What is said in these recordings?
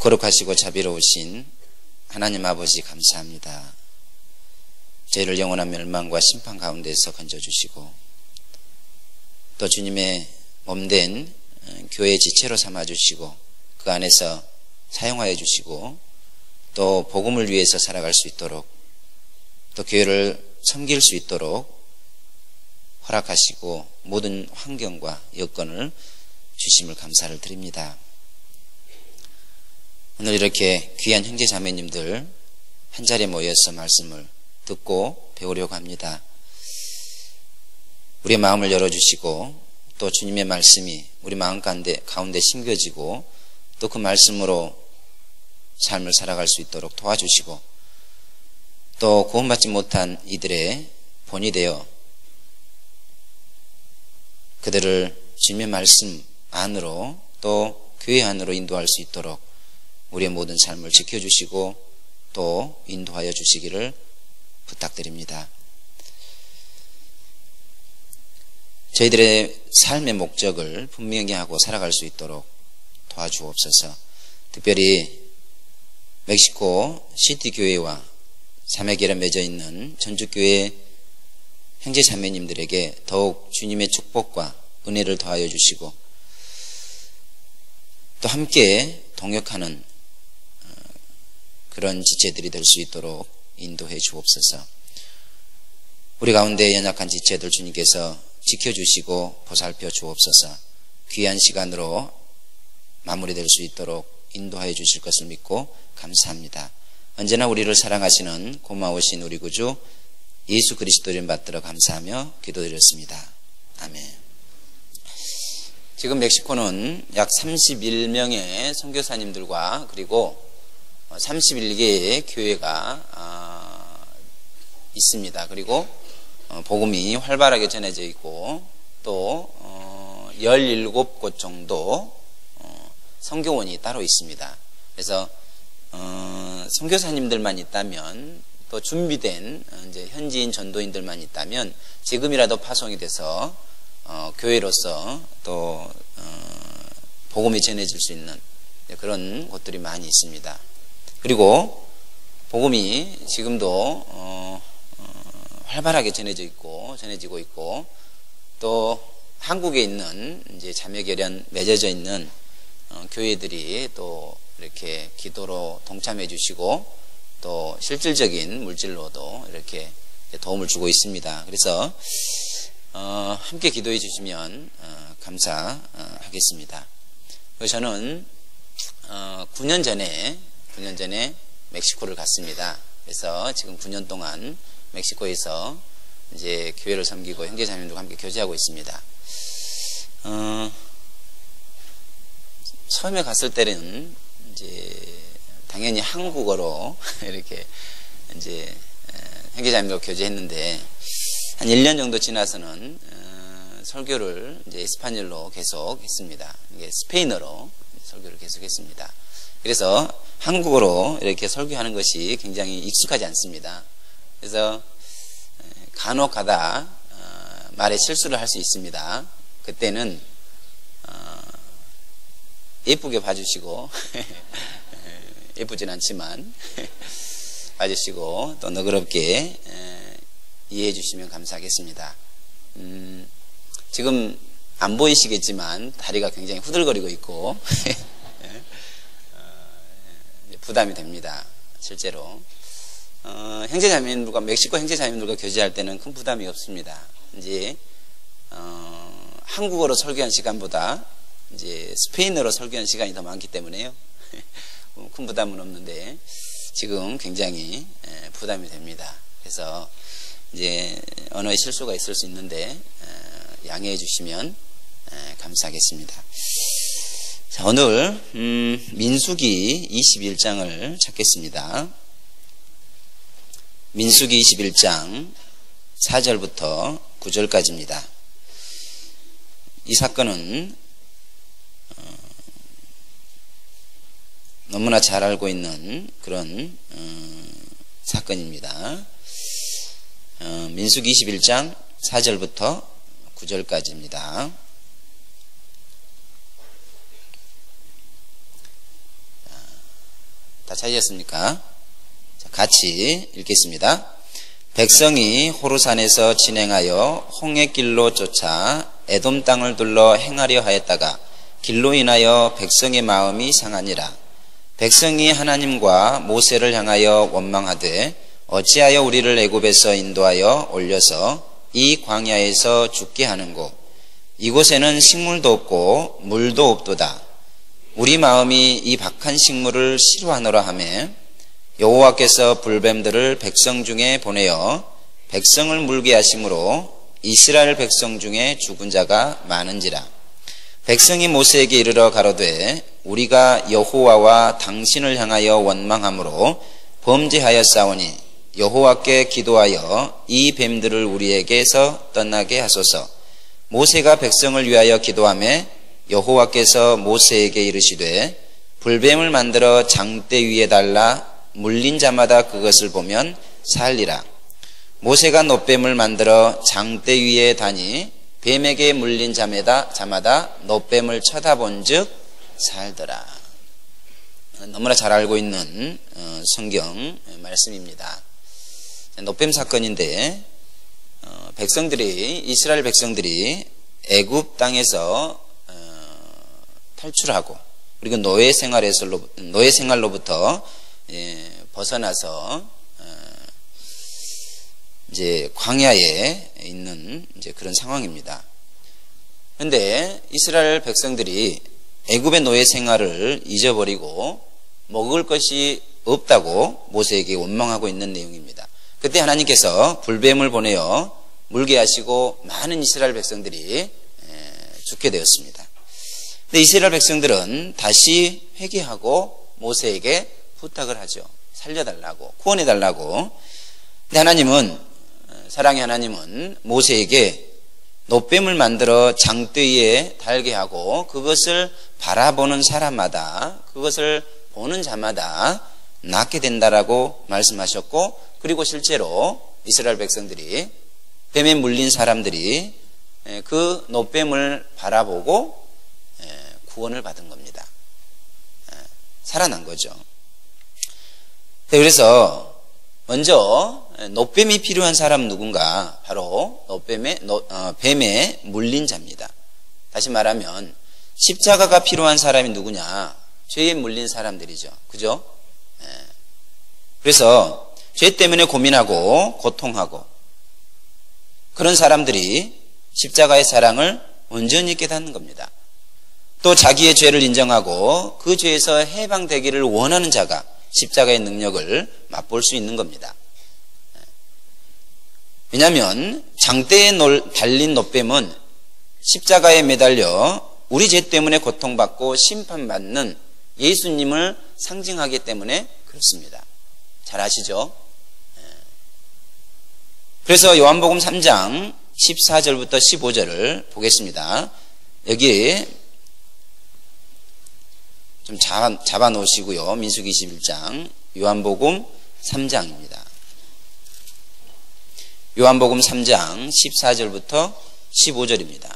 거룩하시고 자비로우신 하나님 아버지 감사합니다. 저희를 영원한 멸망과 심판 가운데서 건져주시고 또 주님의 몸된 교회 지체로 삼아주시고 그 안에서 사용하여 주시고 또 복음을 위해서 살아갈 수 있도록 또 교회를 섬길 수 있도록 허락하시고 모든 환경과 여건을 주심을 감사를 드립니다. 오늘 이렇게 귀한 형제 자매님들 한자리에 모여서 말씀을 듣고 배우려고 합니다. 우리의 마음을 열어주시고 또 주님의 말씀이 우리 마음 가운데 심겨지고 또 그 말씀으로 삶을 살아갈 수 있도록 도와주시고 또 구원받지 못한 이들의 본이 되어 그들을 주님의 말씀 안으로 또 교회 안으로 인도할 수 있도록 우리의 모든 삶을 지켜주시고 또 인도하여 주시기를 부탁드립니다. 저희들의 삶의 목적을 분명히 하고 살아갈 수 있도록 도와주옵소서. 특별히 멕시코 시티 교회와 자매교회에 맺어 있는 전주교회 형제 자매님들에게 더욱 주님의 축복과 은혜를 더하여 주시고 또 함께 동역하는 그런 지체들이 될 수 있도록 인도해 주옵소서. 우리 가운데 연약한 지체들 주님께서 지켜주시고 보살펴 주옵소서. 귀한 시간으로 마무리될 수 있도록 인도하여 주실 것을 믿고 감사합니다. 언제나 우리를 사랑하시는 고마우신 우리 구주 예수 그리스도 이름 받들어 감사하며 기도드렸습니다. 아멘. 지금 멕시코는 약 31명의 선교사님들과 그리고 31개의 교회가 있습니다. 그리고 복음이 활발하게 전해져 있고 또 17곳 정도 선교원이 따로 있습니다. 그래서 선교사님들만 있다면 또 준비된 이제 현지인 전도인들만 있다면 지금이라도 파송이 돼서 교회로서 또 복음이 전해질 수 있는 그런 곳들이 많이 있습니다. 그리고 복음이 지금도 활발하게 전해지고 있고 또 한국에 있는 이제 자매결연 맺어져 있는 교회들이 또 이렇게 기도로 동참해 주시고 또 실질적인 물질로도 이렇게 도움을 주고 있습니다. 그래서 함께 기도해 주시면 감사하겠습니다. 그래서 저는 9년 전에 멕시코를 갔습니다. 그래서 지금 9년 동안 멕시코에서 이제 교회를 섬기고 형제자매들과 함께 교제하고 있습니다. 처음에 갔을 때는 이제 당연히 한국어로 이렇게 이제 형제자매들과 교제했는데 한 1년 정도 지나서는 설교를 이제 에스파뇰로 계속 했습니다. 이게 스페인어로 설교를 계속 했습니다. 그래서 한국어로 이렇게 설교하는 것이 굉장히 익숙하지 않습니다. 그래서 간혹 가다 말에 실수를 할 수 있습니다. 그때는 예쁘게 봐주시고 예쁘진 않지만 봐주시고 또 너그럽게 이해해 주시면 감사하겠습니다. 지금 안 보이시겠지만 다리가 굉장히 후들거리고 있고 부담이 됩니다. 실제로 형제자매님들과 멕시코 형제자매님들과 교제할 때는 큰 부담이 없습니다. 이제 한국어로 설교한 시간보다 이제 스페인어로 설교한 시간이 더 많기 때문에요. 큰 부담은 없는데 지금 굉장히 부담이 됩니다. 그래서 이제 언어에 실수가 있을 수 있는데 양해해 주시면 감사하겠습니다. 자, 오늘 민수기 21장을 찾겠습니다. 민수기 21장 4절부터 9절까지입니다. 이 사건은 너무나 잘 알고 있는 그런 사건입니다. 민수기 21장 4절부터 9절까지입니다. 찾으셨습니까? 자, 같이 읽겠습니다. 백성이 호르산에서 진행하여 홍해 길로 쫓아 에돔 땅을 둘러 행하려 하였다가 길로 인하여 백성의 마음이 상하니라. 백성이 하나님과 모세를 향하여 원망하되 어찌하여 우리를 애굽에서 인도하여 올려서 이 광야에서 죽게 하는고 이곳에는 식물도 없고 물도 없도다. 우리 마음이 이 박한 식물을 싫어하노라 하며 여호와께서 불뱀들을 백성 중에 보내어 백성을 물게 하심으로 이스라엘 백성 중에 죽은 자가 많은지라. 백성이 모세에게 이르러 가로되 우리가 여호와와 당신을 향하여 원망함으로 범죄하였사오니 여호와께 기도하여 이 뱀들을 우리에게서 떠나게 하소서. 모세가 백성을 위하여 기도하매 여호와께서 모세에게 이르시되 불뱀을 만들어 장대 위에 달라 물린 자마다 그것을 보면 살리라. 모세가 놋뱀을 만들어 장대 위에 다니 뱀에게 물린 자마다 놋뱀을 쳐다본 즉 살더라. 너무나 잘 알고 있는 성경 말씀입니다. 놋뱀 사건인데 이스라엘 백성들이 애굽 땅에서 탈출하고 그리고 노예 생활로부터 벗어나서 이제 광야에 있는 이제 그런 상황입니다. 그런데 이스라엘 백성들이 애굽의 노예 생활을 잊어버리고 먹을 것이 없다고 모세에게 원망하고 있는 내용입니다. 그때 하나님께서 불뱀을 보내어 물게 하시고 많은 이스라엘 백성들이 죽게 되었습니다. 근데 이스라엘 백성들은 다시 회개하고 모세에게 부탁을 하죠. 살려달라고, 구원해달라고. 근데 사랑의 하나님은 모세에게 놋뱀을 만들어 장대 위에 달게 하고 그것을 바라보는 사람마다, 그것을 보는 자마다 낫게 된다라고 말씀하셨고, 그리고 실제로 이스라엘 백성들이, 뱀에 물린 사람들이 그 놋뱀을 바라보고 구원을 받은 겁니다. 살아난 거죠. 그래서 먼저 놋뱀이 필요한 사람 누군가? 바로 뱀에 물린 자입니다. 다시 말하면 십자가가 필요한 사람이 누구냐? 죄에 물린 사람들이죠. 그죠? 그래서 죄 때문에 고민하고 고통하고 그런 사람들이 십자가의 사랑을 온전히 깨닫는 겁니다. 또 자기의 죄를 인정하고 그 죄에서 해방되기를 원하는 자가 십자가의 능력을 맛볼 수 있는 겁니다. 왜냐하면 장대에 달린 놋뱀은 십자가에 매달려 우리 죄 때문에 고통받고 심판받는 예수님을 상징하기 때문에 그렇습니다. 잘 아시죠? 그래서 요한복음 3장 14절부터 15절을 보겠습니다. 여기 좀 잡아 놓으시고요. 민수기 21장, 요한복음 3장입니다. 요한복음 3장 14절부터 15절입니다.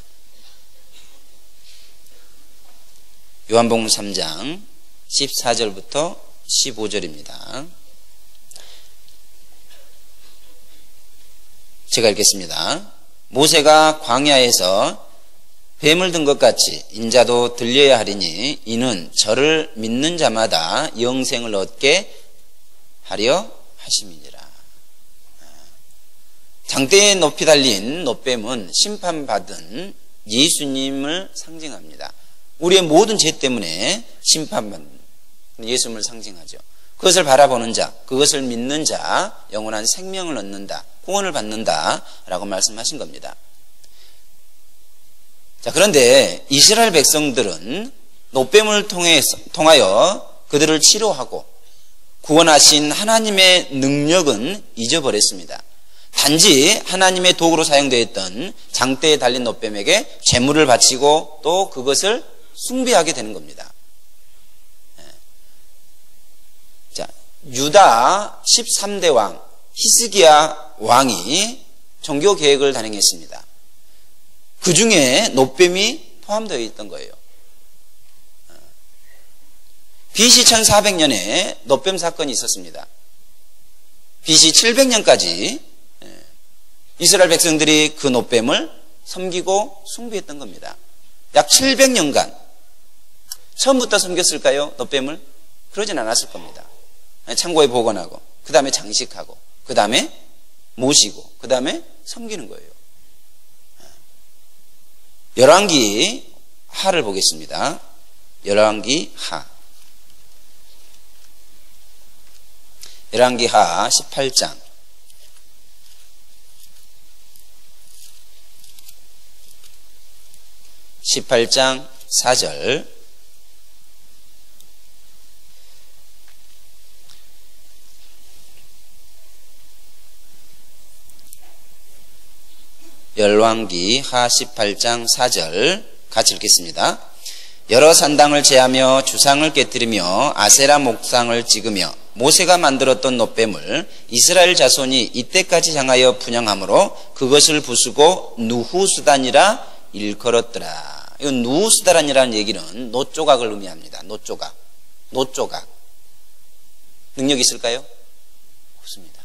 요한복음 3장 14절부터 15절입니다. 제가 읽겠습니다. 모세가 광야에서 뱀을 든 것 같이 인자도 들려야 하리니 이는 저를 믿는 자마다 영생을 얻게 하려 하심이니라. 장대에 높이 달린 놋뱀은 심판받은 예수님을 상징합니다. 우리의 모든 죄 때문에 심판받는 예수님을 상징하죠. 그것을 바라보는 자, 그것을 믿는 자, 영원한 생명을 얻는다, 구원을 받는다라고 말씀하신 겁니다. 자, 그런데 이스라엘 백성들은 놋뱀을 통하여 그들을 치료하고 구원하신 하나님의 능력은 잊어버렸습니다. 단지 하나님의 도구로 사용되어 있던 장대에 달린 놋뱀에게 제물을 바치고 또 그것을 숭배하게 되는 겁니다. 자, 유다 13대 왕 히스기야 왕이 종교 계획을 단행했습니다. 그 중에 놋뱀이 포함되어 있던 거예요. BC 1400년에 노뱀 사건이 있었습니다. BC 700년까지 이스라엘 백성들이 그 노뱀을 섬기고 숭배했던 겁니다. 약 700년간 처음부터 섬겼을까요? 노뱀을? 그러진 않았을 겁니다. 창고에 보관하고 그 다음에 장식하고 그 다음에 모시고 그 다음에 섬기는 거예요. 열왕기 하를 보겠습니다. 열왕기 하 18장 4절 열왕기 하 18장 4절 같이 읽겠습니다. 여러 산당을 제하며 주상을 깨뜨리며 아세라 목상을 찍으며 모세가 만들었던 노뱀을 이스라엘 자손이 이때까지 향하여 분향함으로 그것을 부수고 누후수단이라 일컬었더라. 이 누후수단이라는 얘기는 노조각을 의미합니다. 노조각. 능력 있을까요? 없습니다.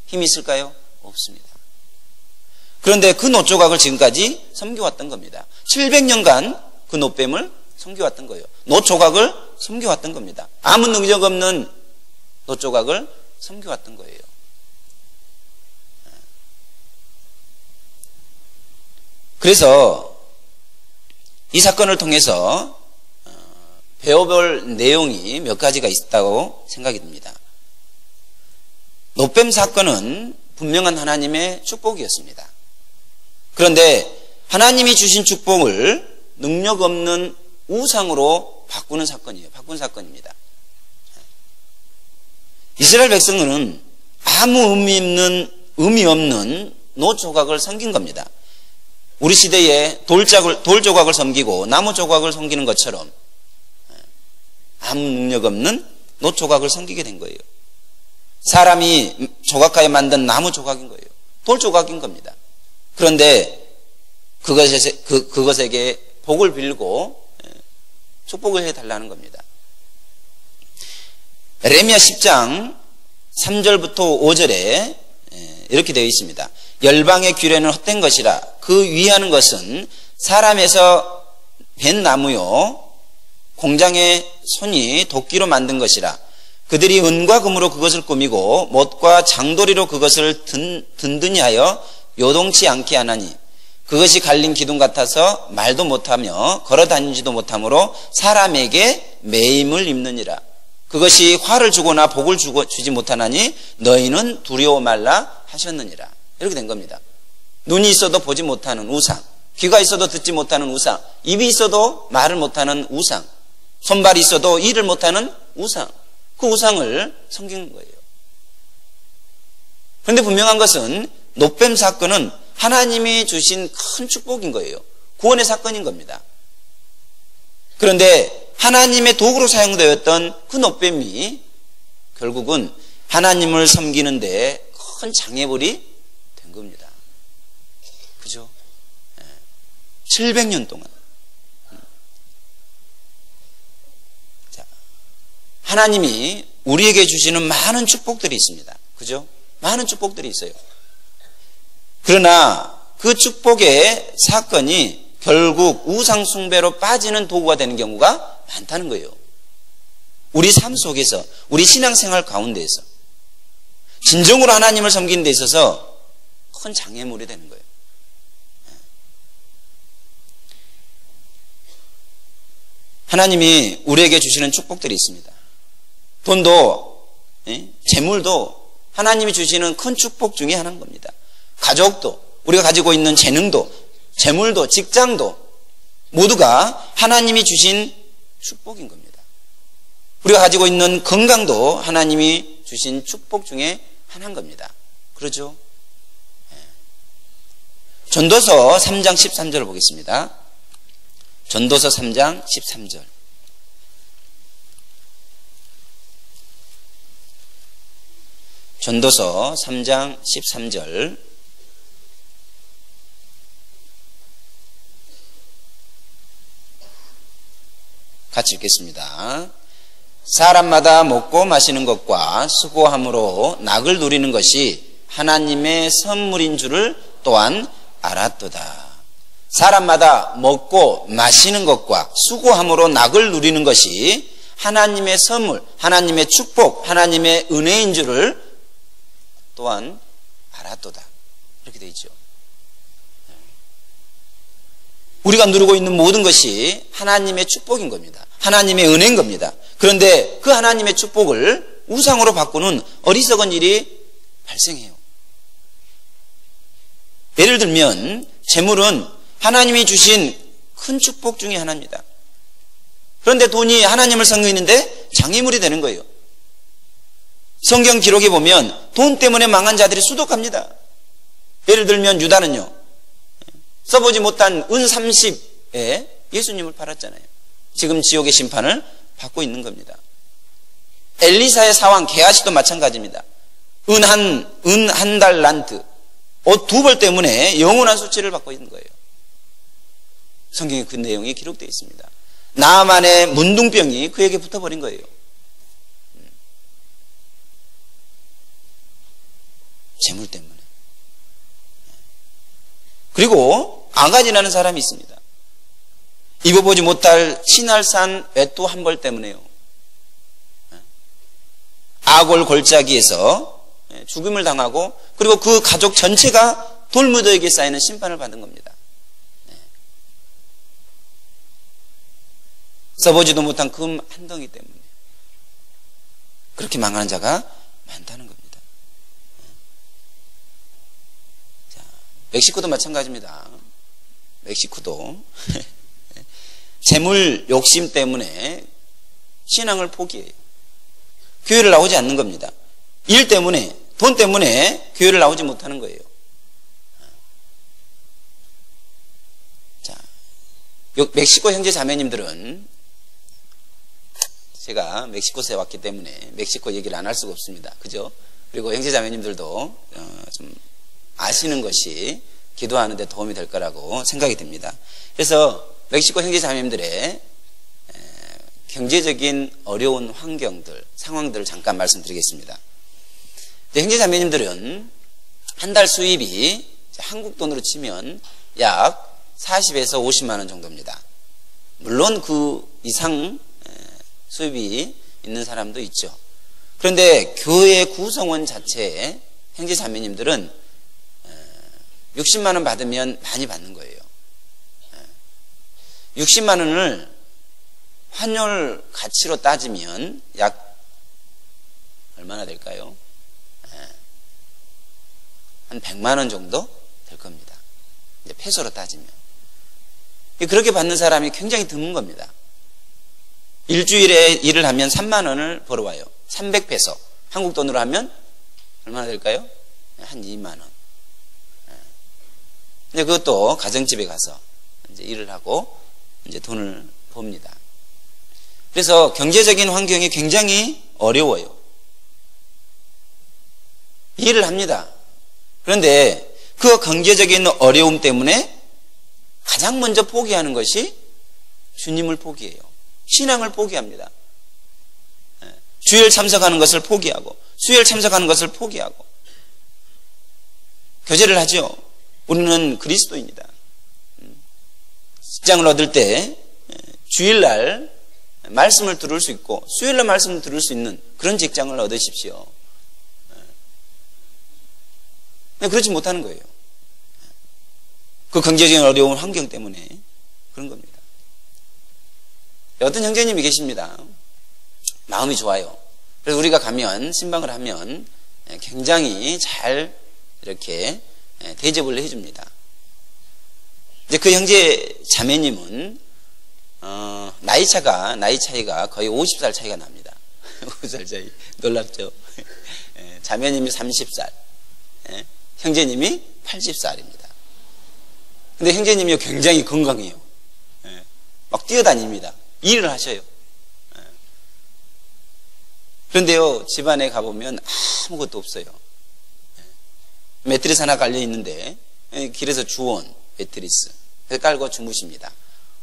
힘이 있을까요? 없습니다. 그런데 그 노조각을 지금까지 섬겨왔던 겁니다. 700년간 그 노뱀을 섬겨왔던 거예요. 노조각을 섬겨왔던 겁니다. 아무 능력 없는 노조각을 섬겨왔던 거예요. 그래서 이 사건을 통해서 배워볼 내용이 몇 가지가 있다고 생각이 듭니다. 노뱀 사건은 분명한 하나님의 축복이었습니다. 그런데 하나님이 주신 축복을 능력 없는 우상으로 바꾸는 사건이에요. 바꾼 사건입니다. 이스라엘 백성은 아무 의미 없는 노조각을 섬긴 겁니다. 우리 시대에 돌 조각을 섬기고 나무 조각을 섬기는 것처럼 아무 능력 없는 노조각을 섬기게 된 거예요. 사람이 조각하여 만든 나무 조각인 거예요. 돌 조각인 겁니다. 그런데 그것에게 복을 빌고 축복을 해달라는 겁니다. 에레미야 10장 3절부터 5절에 이렇게 되어 있습니다. 열방의 규례는 헛된 것이라 그 위하는 것은 사람에서 벤 나무요 공장의 손이 도끼로 만든 것이라 그들이 은과 금으로 그것을 꾸미고 못과 장도리로 그것을 든든히 하여 요동치 않게 하나니 그것이 갈린 기둥 같아서 말도 못하며 걸어다니지도 못하므로 사람에게 매임을 입느니라. 그것이 화를 주거나 복을 주지 못하나니 너희는 두려워 말라 하셨느니라. 이렇게 된 겁니다. 눈이 있어도 보지 못하는 우상, 귀가 있어도 듣지 못하는 우상, 입이 있어도 말을 못하는 우상, 손발이 있어도 일을 못하는 우상, 그 우상을 섬기는 거예요. 그런데 분명한 것은 노뱀 사건은 하나님이 주신 큰 축복인 거예요. 구원의 사건인 겁니다. 그런데 하나님의 도구로 사용되었던 그 노뱀이 결국은 하나님을 섬기는데 큰 장애물이 된 겁니다. 그죠? 700년 동안. 자, 하나님이 우리에게 주시는 많은 축복들이 있습니다. 그죠? 많은 축복들이 있어요. 그러나 그 축복의 사건이 결국 우상숭배로 빠지는 도구가 되는 경우가 많다는 거예요. 우리 삶 속에서, 우리 신앙생활 가운데에서 진정으로 하나님을 섬기는 데 있어서 큰 장애물이 되는 거예요. 하나님이 우리에게 주시는 축복들이 있습니다. 돈도, 재물도 하나님이 주시는 큰 축복 중에 하나인 겁니다. 가족도, 우리가 가지고 있는 재능도, 재물도, 직장도 모두가 하나님이 주신 축복인 겁니다. 우리가 가지고 있는 건강도 하나님이 주신 축복 중에 하나인 겁니다. 그렇죠? 전도서 3장 13절을 보겠습니다. 전도서 3장 13절. 전도서 3장 13절. 같이 읽겠습니다. 사람마다 먹고 마시는 것과 수고함으로 낙을 누리는 것이 하나님의 선물인 줄을 또한 알았도다. 사람마다 먹고 마시는 것과 수고함으로 낙을 누리는 것이 하나님의 선물, 하나님의 축복, 하나님의 은혜인 줄을 또한 알았도다. 이렇게 되어 있죠. 우리가 누리고 있는 모든 것이 하나님의 축복인 겁니다. 하나님의 은혜인 겁니다. 그런데 그 하나님의 축복을 우상으로 바꾸는 어리석은 일이 발생해요. 예를 들면 재물은 하나님이 주신 큰 축복 중에 하나입니다. 그런데 돈이 하나님을 섬기는데 장애물이 되는 거예요. 성경 기록에 보면 돈 때문에 망한 자들이 수두룩합니다. 예를 들면 유다는요, 써보지 못한 은 30에 예수님을 팔았잖아요. 지금 지옥의 심판을 받고 있는 겁니다. 엘리사의 사왕 게하시도 마찬가지입니다. 은 한 달란트, 옷 2벌 때문에 영원한 수치를 받고 있는 거예요. 성경에 그 내용이 기록되어 있습니다. 나아만의 문둥병이 그에게 붙어버린 거예요. 재물 때문에. 그리고 아가지라는 사람이 있습니다. 입어보지 못할 신할산 외투 1벌 때문에요. 아골 골짜기에서 죽음을 당하고, 그리고 그 가족 전체가 돌무더기에 쌓이는 심판을 받은 겁니다. 써보지도 못한 금 한 덩이 때문에 그렇게 망하는 자가 많다는 겁니다. 자, 멕시코도 마찬가지입니다. 멕시코도 재물 욕심 때문에 신앙을 포기해요. 교회를 나오지 않는 겁니다. 일 때문에, 돈 때문에 교회를 나오지 못하는 거예요. 자, 멕시코 형제 자매님들은, 제가 멕시코에 왔기 때문에 멕시코 얘기를 안 할 수가 없습니다. 그죠? 그리고 형제 자매님들도 좀 아시는 것이 기도하는 데 도움이 될 거라고 생각이 듭니다. 그래서 멕시코 형제 자매님들의 경제적인 어려운 환경들, 상황들을 잠깐 말씀드리겠습니다. 형제 자매님들은 한 달 수입이 한국 돈으로 치면 약 40에서 50만 원 정도입니다. 물론 그 이상 수입이 있는 사람도 있죠. 그런데 교회 구성원 자체에 형제 자매님들은 60만 원 받으면 많이 받는 거예요. 60만 원을 환율 가치로 따지면 약 얼마나 될까요? 한 100만 원 정도 될 겁니다. 이제 페소로 따지면. 그렇게 받는 사람이 굉장히 드문 겁니다. 일주일에 일을 하면 3만 원을 벌어와요. 300페소. 한국 돈으로 하면 얼마나 될까요? 한 2만 원. 근데 그것도 가정집에 가서 이제 일을 하고 이제 돈을 법니다. 그래서 경제적인 환경이 굉장히 어려워요. 일을 합니다. 그런데 그 경제적인 어려움 때문에 가장 먼저 포기하는 것이 주님을 포기해요. 신앙을 포기합니다. 주일 참석하는 것을 포기하고, 수요일 참석하는 것을 포기하고, 교제를 하죠. 우리는 그리스도입니다. 직장을 얻을 때 주일날 말씀을 들을 수 있고 수요일날 말씀을 들을 수 있는 그런 직장을 얻으십시오. 그렇지 못하는 거예요. 그 경제적인 어려운 환경 때문에 그런 겁니다. 어떤 형제님이 계십니다. 마음이 좋아요. 그래서 우리가 가면, 신방을 하면 굉장히 잘 이렇게 대접을 해줍니다. 이제 그 형제 자매님은 나이 차이가 거의 50살 차이가 납니다. 50살 차이. 놀랍죠? 자매님이 30살, 형제님이 80살입니다. 근데 형제님이 굉장히 건강해요. 막 뛰어다닙니다. 일을 하셔요. 그런데요, 집안에 가보면 아무것도 없어요. 매트리스 하나 깔려 있는데 길에서 주운 매트리스 깔고 주무십니다.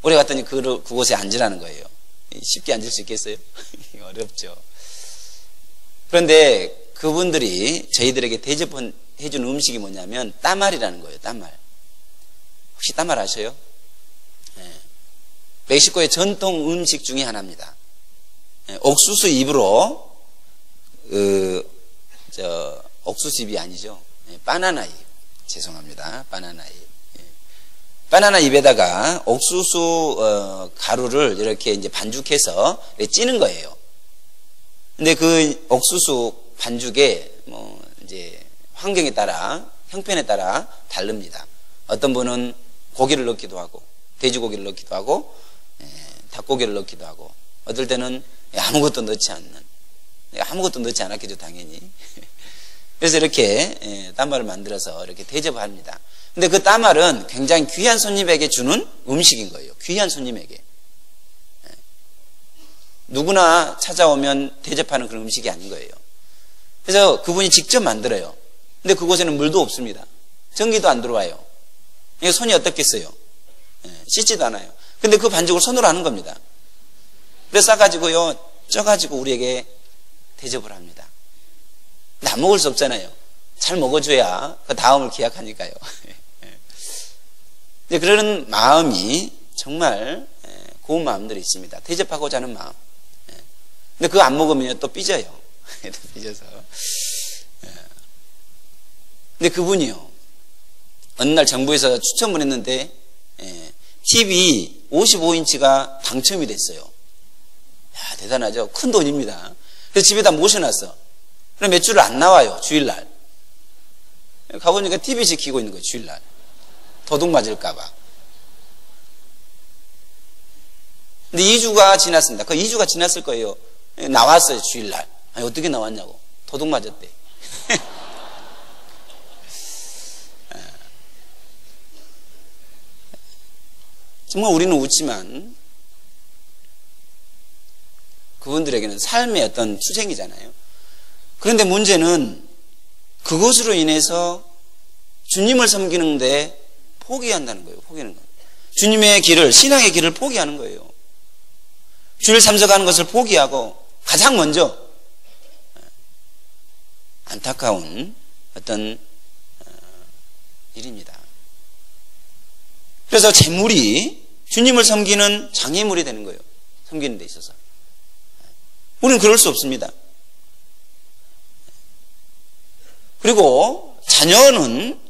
오래 갔더니 그곳에 앉으라는 거예요. 쉽게 앉을 수 있겠어요? 어렵죠. 그런데 그분들이 저희들에게 대접해 준 음식이 뭐냐면 따말이라는 거예요. 따말. 혹시 따말 아셔요? 네. 멕시코의 전통 음식 중에 하나입니다. 네. 옥수수 잎으로 옥수수 잎이 아니죠. 네. 바나나 잎. 죄송합니다. 바나나 잎. 네. 바나나 잎에다가 옥수수 가루를 이렇게 이제 반죽해서 이렇게 찌는 거예요. 근데 그 옥수수 반죽에 뭐 이제 환경에 따라 형편에 따라 다릅니다. 어떤 분은 고기를 넣기도 하고 돼지고기를 넣기도 하고 닭고기를 넣기도 하고 어떨 때는 아무것도 넣지 않는 아무것도 넣지 않았겠죠 당연히. 그래서 이렇게 따말을 만들어서 이렇게 대접을 합니다. 근데 그 따말은 굉장히 귀한 손님에게 주는 음식인 거예요. 귀한 손님에게. 누구나 찾아오면 대접하는 그런 음식이 아닌 거예요. 그래서 그분이 직접 만들어요. 근데 그곳에는 물도 없습니다. 전기도 안 들어와요. 손이 어떻겠어요? 씻지도 않아요. 근데 그 반죽을 손으로 하는 겁니다. 그래서 싸가지고요, 쪄가지고 우리에게 대접을 합니다. 근데 안 먹을 수 없잖아요. 잘 먹어줘야 그 다음을 기약하니까요. 근데 그런 마음이 정말 고운 마음들이 있습니다. 대접하고자 하는 마음. 근데 그거 안 먹으면 또 삐져요. 삐져서. 근데 그분이요. 어느 날 정부에서 추첨을 했는데 TV 55인치가 당첨이 됐어요. 야, 대단하죠. 큰 돈입니다. 그래서 집에다 모셔놨어. 그럼 몇 주를 안 나와요. 주일날. 가보니까 TV 지키고 있는 거예요. 주일날. 도둑 맞을까 봐. 근데 2주가 지났습니다. 그 2주가 지났을 거예요. 나왔어요. 주일날. 아니 어떻게 나왔냐고. 도둑 맞았대. 정말 우리는 웃지만 그분들에게는 삶의 어떤 투쟁이잖아요. 그런데 문제는 그것으로 인해서 주님을 섬기는데 포기한다는 거예요. 포기하는 거예요. 주님의 길을, 신앙의 길을 포기하는 거예요. 주일 참석하는 것을 포기하고 가장 먼저 안타까운 어떤 일입니다. 그래서 재물이 주님을 섬기는 장애물이 되는 거예요. 섬기는 데 있어서. 우리는 그럴 수 없습니다. 그리고 자녀는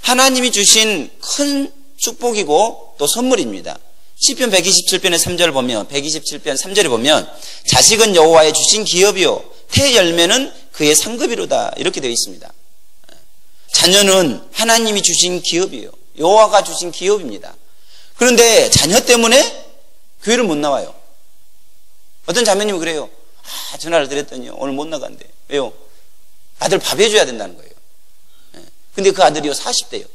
하나님이 주신 큰 축복이고 또 선물입니다. 시편 127편의 3절을 보면 127편 3절에 보면 자식은 여호와의 주신 기업이요 태 열매는 그의 상급이로다 이렇게 되어 있습니다. 자녀는 하나님이 주신 기업이에요. 여호와가 주신 기업입니다. 그런데 자녀 때문에 교회를 못 나와요. 어떤 자매님이 그래요. 전화를 드렸더니 오늘 못 나간대. 왜요? 아들 밥 해줘야 된다는 거예요. 근데 그 아들이요 40대요.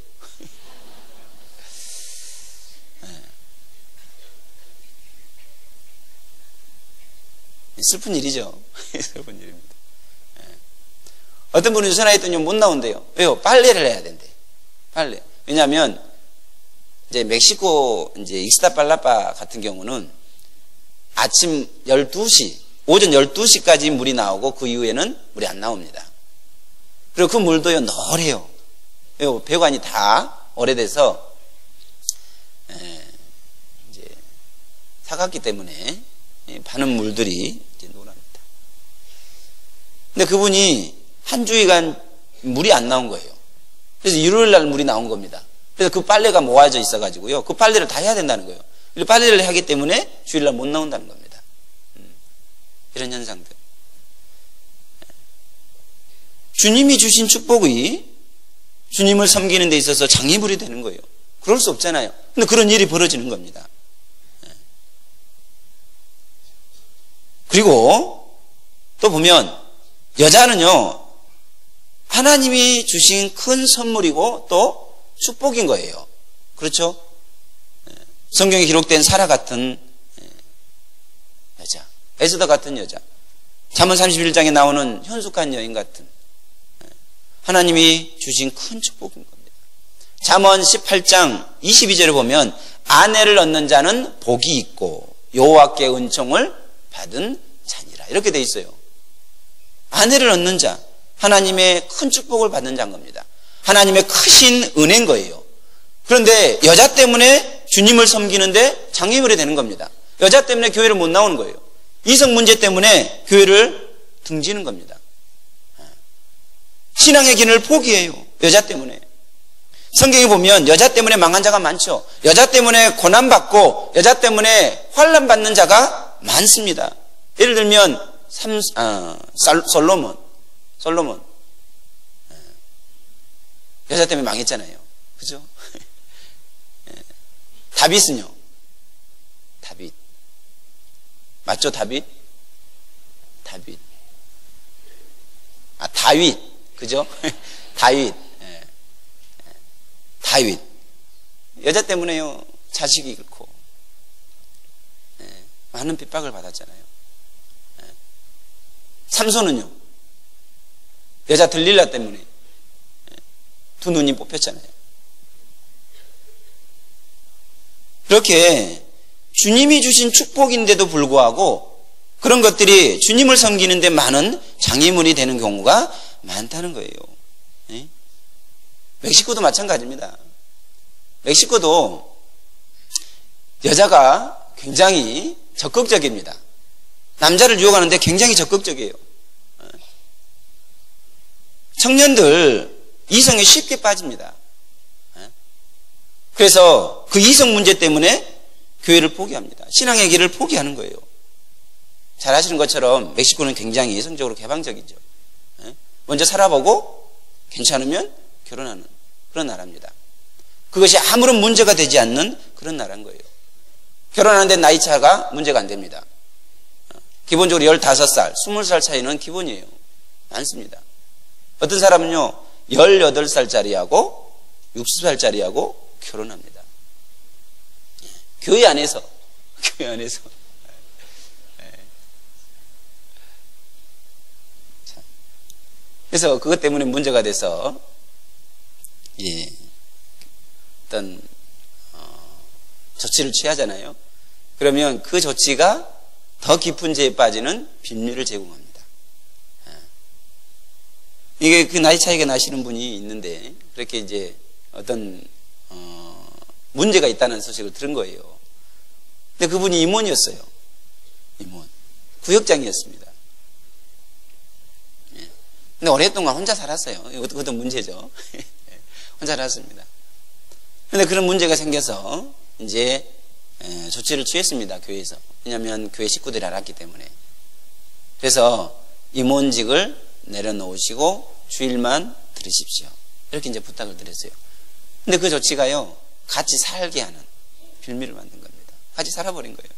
슬픈 일이죠. 슬픈 일입니다. 어떤 분은 전화했더니 못 나온대요. 왜요? 빨래를 해야 된대. 빨래. 왜냐하면 이제 멕시코 이제 익스타팔라파 같은 경우는 아침 12시, 오전 12시까지 물이 나오고 그 이후에는 물이 안 나옵니다. 그리고 그 물도요 노래요. 왜요? 배관이 다 오래돼서 이제 사갔기 때문에 많은 물들이 이제 노랍니다. 근데 그분이 한 주일간 물이 안 나온 거예요. 그래서 일요일 날 물이 나온 겁니다. 그래서 그 빨래가 모아져 있어가지고요. 그 빨래를 다 해야 된다는 거예요. 빨래를 하기 때문에 주일날 못 나온다는 겁니다. 이런 현상들. 주님이 주신 축복이 주님을 섬기는 데 있어서 장애물이 되는 거예요. 그럴 수 없잖아요. 근데 그런 일이 벌어지는 겁니다. 그리고 또 보면 여자는요 하나님이 주신 큰 선물이고 또 축복인 거예요. 그렇죠? 성경에 기록된 사라 같은 여자, 에스더 같은 여자, 잠언 31장에 나오는 현숙한 여인 같은 하나님이 주신 큰 축복인 겁니다. 잠언 18장 22절에 보면 아내를 얻는 자는 복이 있고 여호와께 은총을 받은 자니라. 이렇게 돼 있어요. 아내를 얻는 자, 하나님의 큰 축복을 받는 자인 겁니다. 하나님의 크신 은혜인 거예요. 그런데 여자 때문에 주님을 섬기는데 장애물이 되는 겁니다. 여자 때문에 교회를 못 나오는 거예요. 이성 문제 때문에 교회를 등지는 겁니다. 신앙의 길을 포기해요. 여자 때문에. 성경에 보면 여자 때문에 망한 자가 많죠. 여자 때문에 고난받고 여자 때문에 환난받는 자가 많습니다. 예를 들면 솔로몬 여자 때문에 망했잖아요. 그죠? 다윗은요. 다윗 맞죠? 다윗 그죠? 다윗 여자 때문에요. 자식이 잃고 많은 핍박을 받았잖아요. 삼손은요. 여자 들릴라 때문에 두 눈이 뽑혔잖아요. 이렇게 주님이 주신 축복인데도 불구하고 그런 것들이 주님을 섬기는데 많은 장애물이 되는 경우가 많다는 거예요. 멕시코도 마찬가지입니다. 멕시코도 여자가 굉장히 적극적입니다. 남자를 유혹하는데 굉장히 적극적이에요. 청년들 이성에 쉽게 빠집니다. 그래서 그 이성 문제 때문에 교회를 포기합니다. 신앙의 길을 포기하는 거예요. 잘 아시는 것처럼 멕시코는 굉장히 이성적으로 개방적이죠. 먼저 살아보고 괜찮으면 결혼하는 그런 나라입니다. 그것이 아무런 문제가 되지 않는 그런 나라인 거예요. 결혼하는데 나이 차가 문제가 안 됩니다. 기본적으로 15살, 20살 차이는 기본이에요. 많습니다. 어떤 사람은요 18살짜리하고 60살짜리하고 결혼합니다. 교회 안에서 그래서 그것 때문에 문제가 돼서 어떤 조치를 취하잖아요. 그러면 그 조치가 더 깊은 죄에 빠지는 빈류를 제공합니다. 이게 그 나이 차이가 나시는 분이 있는데 그렇게 이제 어떤 문제가 있다는 소식을 들은 거예요. 근데 그분이 임원이었어요. 임원. 구역장이었습니다. 근데 오랫동안 혼자 살았어요. 그것도 문제죠. 혼자 살았습니다. 근데 그런 문제가 생겨서 이제 조치를 취했습니다. 교회에서. 왜냐하면 교회 식구들이 알았기 때문에. 그래서 임원직을 내려놓으시고 주일만 들으십시오. 이렇게 이제 부탁을 드렸어요. 근데 그 조치가요, 같이 살게 하는 빌미를 만든 겁니다. 같이 살아버린 거예요.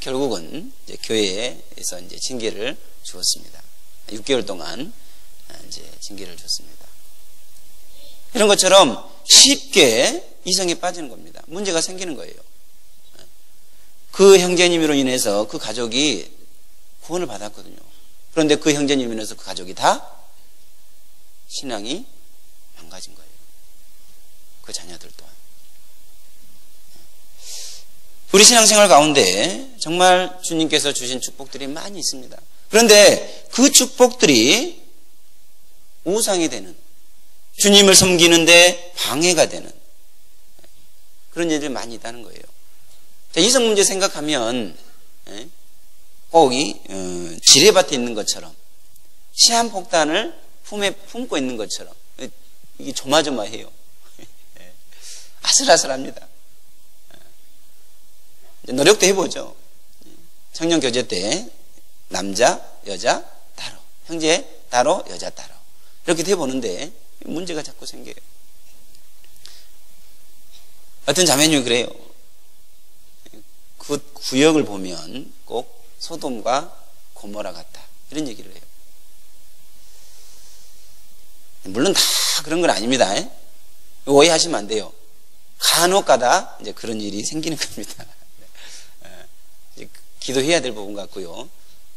결국은 이제 교회에서 이제 징계를 주었습니다. 6개월 동안 이제 징계를 줬습니다. 이런 것처럼 쉽게 이성에 빠지는 겁니다. 문제가 생기는 거예요. 그 형제님으로 인해서 그 가족이 구원을 받았거든요. 그런데 그 형제님으로 인해서 그 가족이 다 신앙이 망가진 거예요. 그 자녀들 또한. 우리 신앙생활 가운데 정말 주님께서 주신 축복들이 많이 있습니다. 그런데 그 축복들이 우상이 되는, 주님을 섬기는데 방해가 되는 그런 일들이 많이 있다는 거예요. 이성 문제 생각하면 꼭 지뢰밭에 있는 것처럼, 시한폭탄을 품에 품고 있는 것처럼 이게 조마조마해요. 아슬아슬합니다. 노력도 해보죠. 청년교제 때 남자, 여자 따로, 형제 따로, 여자 따로 이렇게 해보는데 문제가 자꾸 생겨요. 어떤 자매님이 그래요. 그 구역을 보면 꼭 소돔과 고모라 같다 이런 얘기를 해요. 물론 다 그런 건 아닙니다. 오해하시면 안 돼요. 간혹가다 이제 그런 일이 생기는 겁니다. 이제 기도해야 될 부분 같고요.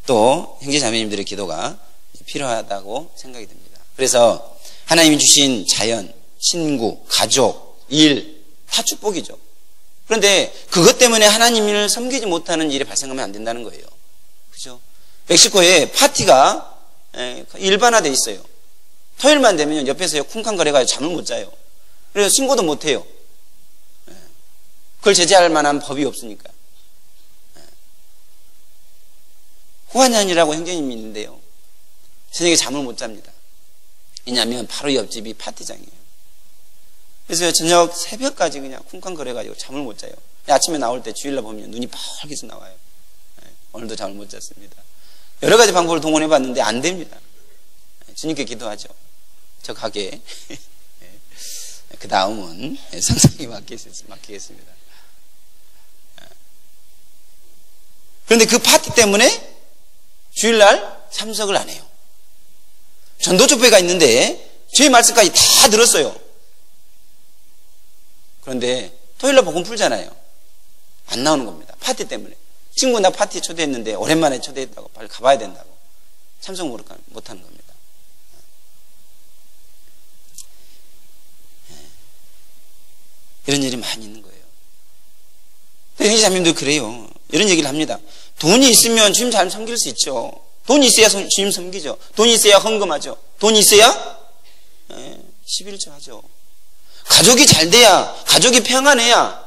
또 형제 자매님들의 기도가 필요하다고 생각이 듭니다. 그래서 하나님이 주신 자연, 친구, 가족, 일 다 축복이죠. 그런데 그것 때문에 하나님을 섬기지 못하는 일이 발생하면 안 된다는 거예요. 그죠? 멕시코에 파티가 일반화되어 있어요. 토요일만 되면 옆에서 쿵쾅거려가지고 잠을 못 자요. 그래서 신고도 못 해요. 그걸 제재할 만한 법이 없으니까. 후안ян이라고 형제님이 있는데요. 저녁에 잠을 못 잡니다. 왜냐하면 바로 옆집이 파티장이에요. 그래서 저녁 새벽까지 그냥 쿵쾅거려가지고 잠을 못 자요. 아침에 나올 때 주일날 보면 눈이 빨개서 나와요. 오늘도 잠을 못 잤습니다. 여러 가지 방법을 동원해 봤는데 안 됩니다. 주님께 기도하죠. 저 가게 그 다음은 상상에 맡기겠습니다. 그런데 그 파티 때문에 주일날 참석을 안 해요. 전도초회가 있는데 주의 말씀까지 다 들었어요. 그런데 토요일날 복음 풀잖아요. 안 나오는 겁니다. 파티 때문에. 친구 나 파티 초대했는데 오랜만에 초대했다고 빨리 가봐야 된다고 참석 못하는 겁니다. 이런 일이 많이 있는 거예요. 형제자매님도 그래요. 이런 얘기를 합니다. 돈이 있으면 주님 잘 섬길 수 있죠. 돈이 있어야 주님 섬기죠. 돈이 있어야 헌금하죠. 돈이 있어야 11조 하죠. 가족이 잘 돼야, 가족이 평안해야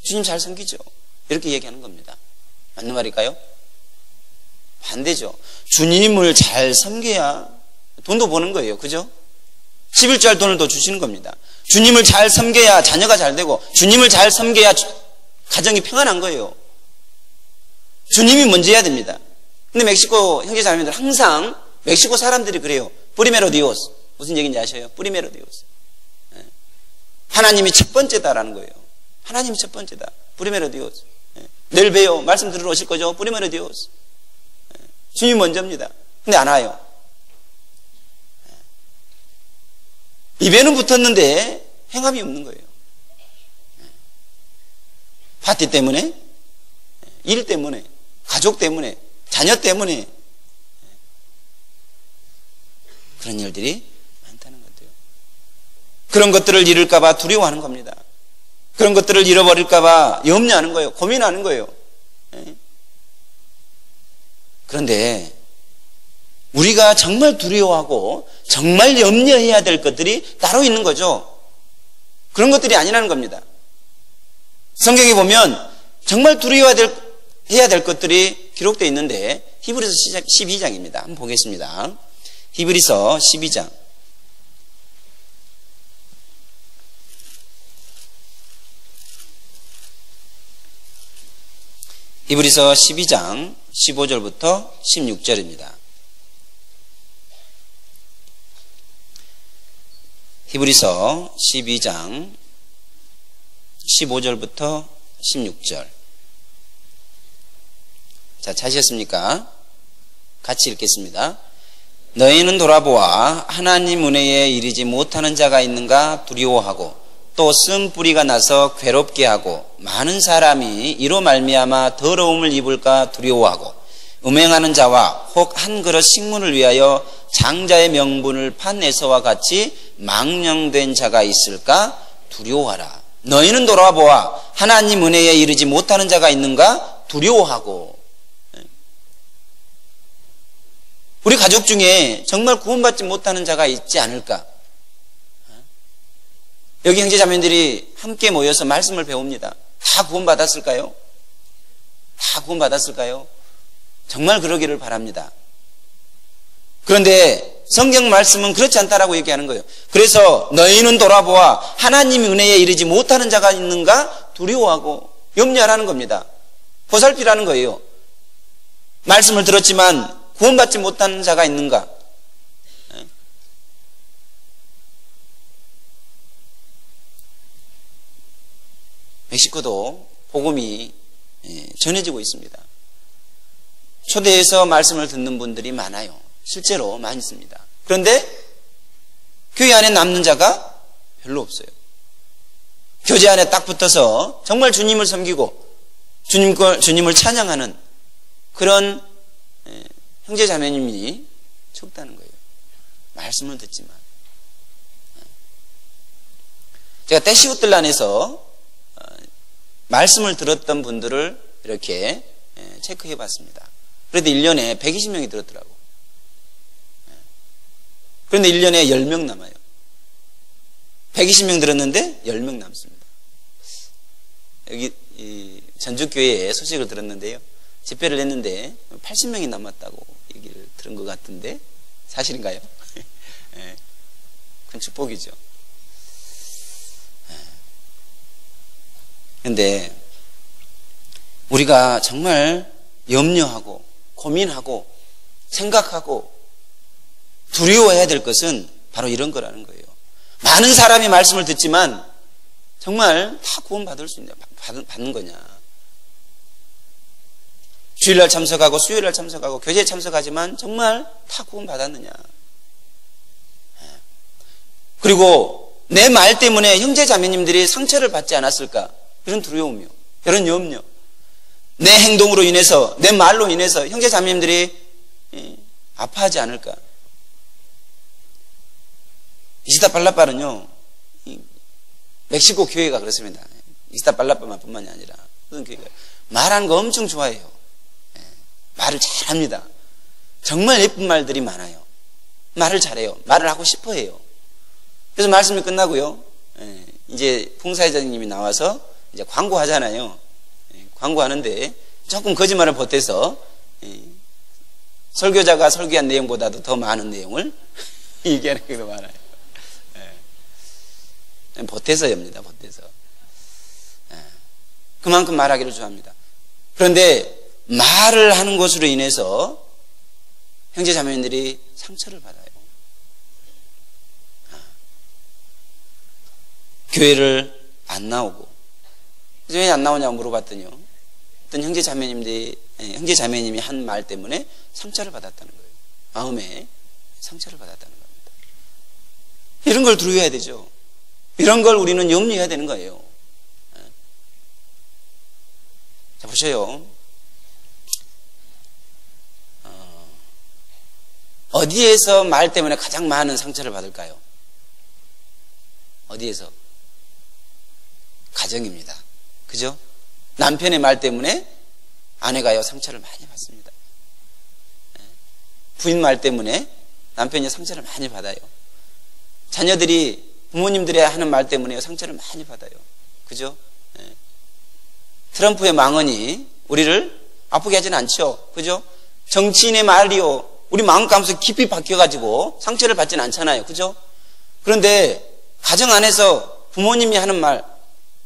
주님 잘 섬기죠. 이렇게 얘기하는 겁니다. 맞는 말일까요? 반대죠. 주님을 잘 섬겨야 돈도 버는 거예요. 그죠? 11조 할 돈을 더 주시는 겁니다. 주님을 잘 섬겨야 자녀가 잘 되고, 주님을 잘 섬겨야 가정이 평안한 거예요. 주님이 먼저 해야 됩니다. 근데 멕시코 형제자매들 항상 멕시코 사람들이 그래요. 프리메로 디오스. 무슨 얘기인지 아셔요? 프리메로 디오스. 하나님이 첫 번째다라는 거예요. 하나님이 첫 번째다. 프리메로 디오스. 내일 봬요. 말씀 들으러 오실 거죠? 프리메로 디오스. 주님 먼저입니다. 근데 안 와요. 입에는 붙었는데 행함이 없는 거예요. 파티 때문에, 일 때문에, 가족 때문에, 자녀 때문에 그런 일들이 많다는 것도요. 그런 것들을 잃을까봐 두려워하는 겁니다. 그런 것들을 잃어버릴까봐 염려하는 거예요. 고민하는 거예요. 그런데 우리가 정말 두려워하고 정말 염려해야 될 것들이 따로 있는 거죠. 그런 것들이 아니라는 겁니다. 성경에 보면 정말 두려워해야 될 것들이 기록되어 있는데 히브리서 12장입니다. 한번 보겠습니다. 히브리서 12장. 히브리서 12장 15절부터 16절입니다. 히브리서 12장 15절부터 16절. 자, 찾으셨습니까? 같이 읽겠습니다. 너희는 돌아보아 하나님 은혜에 이르지 못하는 자가 있는가 두려워하고 또 쓴 뿌리가 나서 괴롭게 하고 많은 사람이 이로 말미암아 더러움을 입을까 두려워하고 음행하는 자와 혹 한 그릇 식문을 위하여 장자의 명분을 판 에서와 같이 망령된 자가 있을까 두려워하라. 너희는 돌아보아 하나님 은혜에 이르지 못하는 자가 있는가 두려워하고. 우리 가족 중에 정말 구원받지 못하는 자가 있지 않을까? 여기 형제자매들이 함께 모여서 말씀을 배웁니다. 다 구원받았을까요? 다 구원받았을까요? 정말 그러기를 바랍니다. 그런데 성경 말씀은 그렇지 않다라고 얘기하는 거예요. 그래서 너희는 돌아보아 하나님 은혜에 이르지 못하는 자가 있는가 두려워하고 염려하라는 겁니다. 보살피라는 거예요. 말씀을 들었지만 구원받지 못하는 자가 있는가? 멕시코도 복음이 전해지고 있습니다. 초대해서 말씀을 듣는 분들이 많아요. 실제로 많이 있습니다. 그런데 교회 안에 남는 자가 별로 없어요. 교제 안에 딱 붙어서 정말 주님을 섬기고 주님을 찬양하는 그런 형제 자매님이 적다는 거예요. 말씀을 듣지만. 제가 떼시우틀란에서 말씀을 들었던 분들을 이렇게 체크해 봤습니다. 그런데 1년에 120명이 들었더라고. 그런데 1년에 10명 남아요. 120명 들었는데 10명 남습니다. 여기 전주교회에 소식을 들었는데요. 집회를 했는데 80명이 남았다고 얘기를 들은 것 같은데 사실인가요? 네. 큰 축복이죠. 그런데 우리가 정말 염려하고 고민하고 생각하고 두려워해야 될 것은 바로 이런 거라는 거예요. 많은 사람이 말씀을 듣지만 정말 다 구원받을 수 있냐, 받는 거냐. 주일날 참석하고 수요일날 참석하고 교제에 참석하지만 정말 다 구원받았느냐. 그리고 내 말 때문에 형제 자매님들이 상처를 받지 않았을까, 이런 두려움이요, 이런 염려. 내 행동으로 인해서, 내 말로 인해서 형제 자매님들이 아파하지 않을까. 이스타팔라파는요, 멕시코 교회가 그렇습니다. 이스타팔라파만 뿐만이 아니라 그런 교회가 말하는 거 엄청 좋아해요. 말을 잘합니다. 정말 예쁜 말들이 많아요. 말을 잘해요. 말을 하고 싶어 해요. 그래서 말씀이 끝나고요, 이제 봉사회장님이 나와서 이제 광고하잖아요. 광고하는데 조금 거짓말을 보태서 설교자가 설교한 내용보다도 더 많은 내용을 얘기하는 경우도 많아요. 보태서 엽니다. 보태서. 그만큼 말하기를 좋아합니다. 그런데 말을 하는 것으로 인해서 형제 자매님들이 상처를 받아요. 교회를 안 나오고. 왜 안 나오냐고 물어봤더니요, 어떤 형제 자매님이 한 말 때문에 상처를 받았다는 거예요. 마음에 상처를 받았다는 겁니다. 이런 걸 두려워해야 되죠. 이런 걸 우리는 염려해야 되는 거예요. 자, 보세요. 어디에서 말 때문에 가장 많은 상처를 받을까요? 어디에서? 가정입니다. 그죠? 남편의 말 때문에 아내가요, 상처를 많이 받습니다. 부인 말 때문에 남편이 상처를 많이 받아요. 자녀들이 부모님들의 하는 말 때문에 상처를 많이 받아요. 그죠? 트럼프의 망언이 우리를 아프게 하지는 않죠. 그죠? 정치인의 말이요, 우리 마음 가운데 깊이 박혀가지고 상처를 받지는 않잖아요. 그죠? 그런데 가정 안에서 부모님이 하는 말,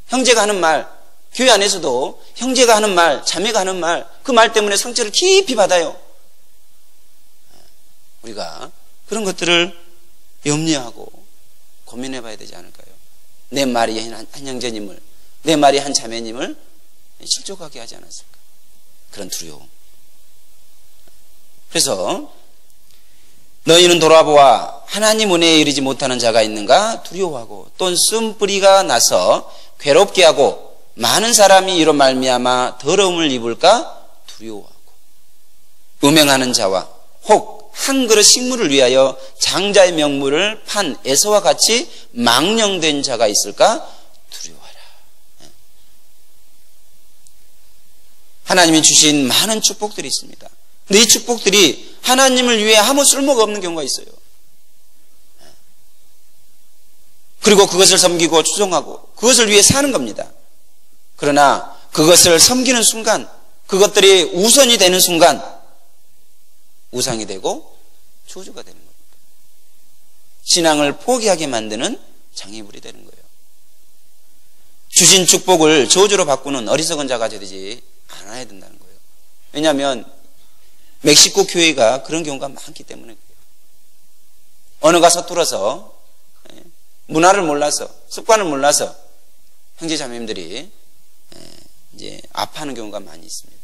형제가 하는 말, 교회 안에서도 형제가 하는 말, 자매가 하는 말, 그 말 때문에 상처를 깊이 받아요. 우리가 그런 것들을 염려하고 고민해 봐야 되지 않을까요? 내 말이 한 형제님을, 내 말이 한 자매님을 실족하게 하지 않았을까? 그런 두려움. 그래서 너희는 돌아보아 하나님 은혜에 이르지 못하는 자가 있는가 두려워하고, 또는 쓴뿌리가 나서 괴롭게 하고 많은 사람이 이로 말미암아 더러움을 입을까 두려워하고, 음행하는 자와 혹 한 그릇 식물을 위하여 장자의 명물을 판 에서와 같이 망령된 자가 있을까 두려워하라. 하나님이 주신 많은 축복들이 있습니다. 근데 이 축복들이 하나님을 위해 아무 쓸모가 없는 경우가 있어요. 그리고 그것을 섬기고 추종하고 그것을 위해 사는 겁니다. 그러나 그것을 섬기는 순간, 그것들이 우선이 되는 순간 우상이 되고 저주가 되는 겁니다. 신앙을 포기하게 만드는 장애물이 되는 거예요. 주신 축복을 저주로 바꾸는 어리석은 자가 되지 않아야 된다는 거예요. 왜냐하면 멕시코 교회가 그런 경우가 많기 때문에 그래요. 언어가 서툴어서, 문화를 몰라서, 습관을 몰라서 형제 자매님들이 이제 아파하는 경우가 많이 있습니다.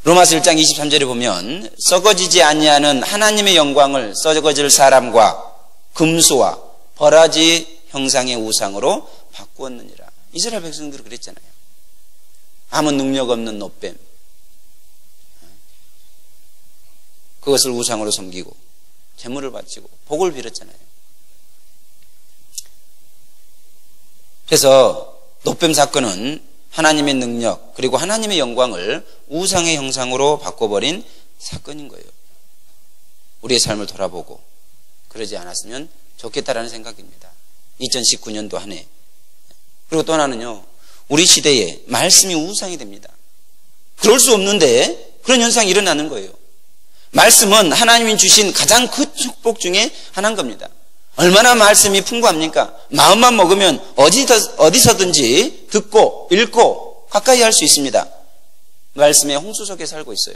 로마서 1장 23절에 보면 썩어지지 아니하는 하나님의 영광을 썩어질 사람과 금수와 버라지 형상의 우상으로 바꾸었느니라. 이스라엘 백성들은 그랬잖아요. 아무 능력 없는 노뱀, 그것을 우상으로 섬기고 재물을 바치고 복을 빌었잖아요. 그래서 노뱀 사건은 하나님의 능력 그리고 하나님의 영광을 우상의 형상으로 바꿔버린 사건인 거예요. 우리의 삶을 돌아보고 그러지 않았으면 좋겠다라는 생각입니다. 2019년도 한 해. 그리고 또 하나는요, 우리 시대에 말씀이 우상이 됩니다. 그럴 수 없는데 그런 현상이 일어나는 거예요. 말씀은 하나님이 주신 가장 큰 축복 중에 하나인 겁니다. 얼마나 말씀이 풍부합니까? 마음만 먹으면 어디서든지 듣고 읽고 가까이 할 수 있습니다. 말씀의 홍수 속에 살고 있어요.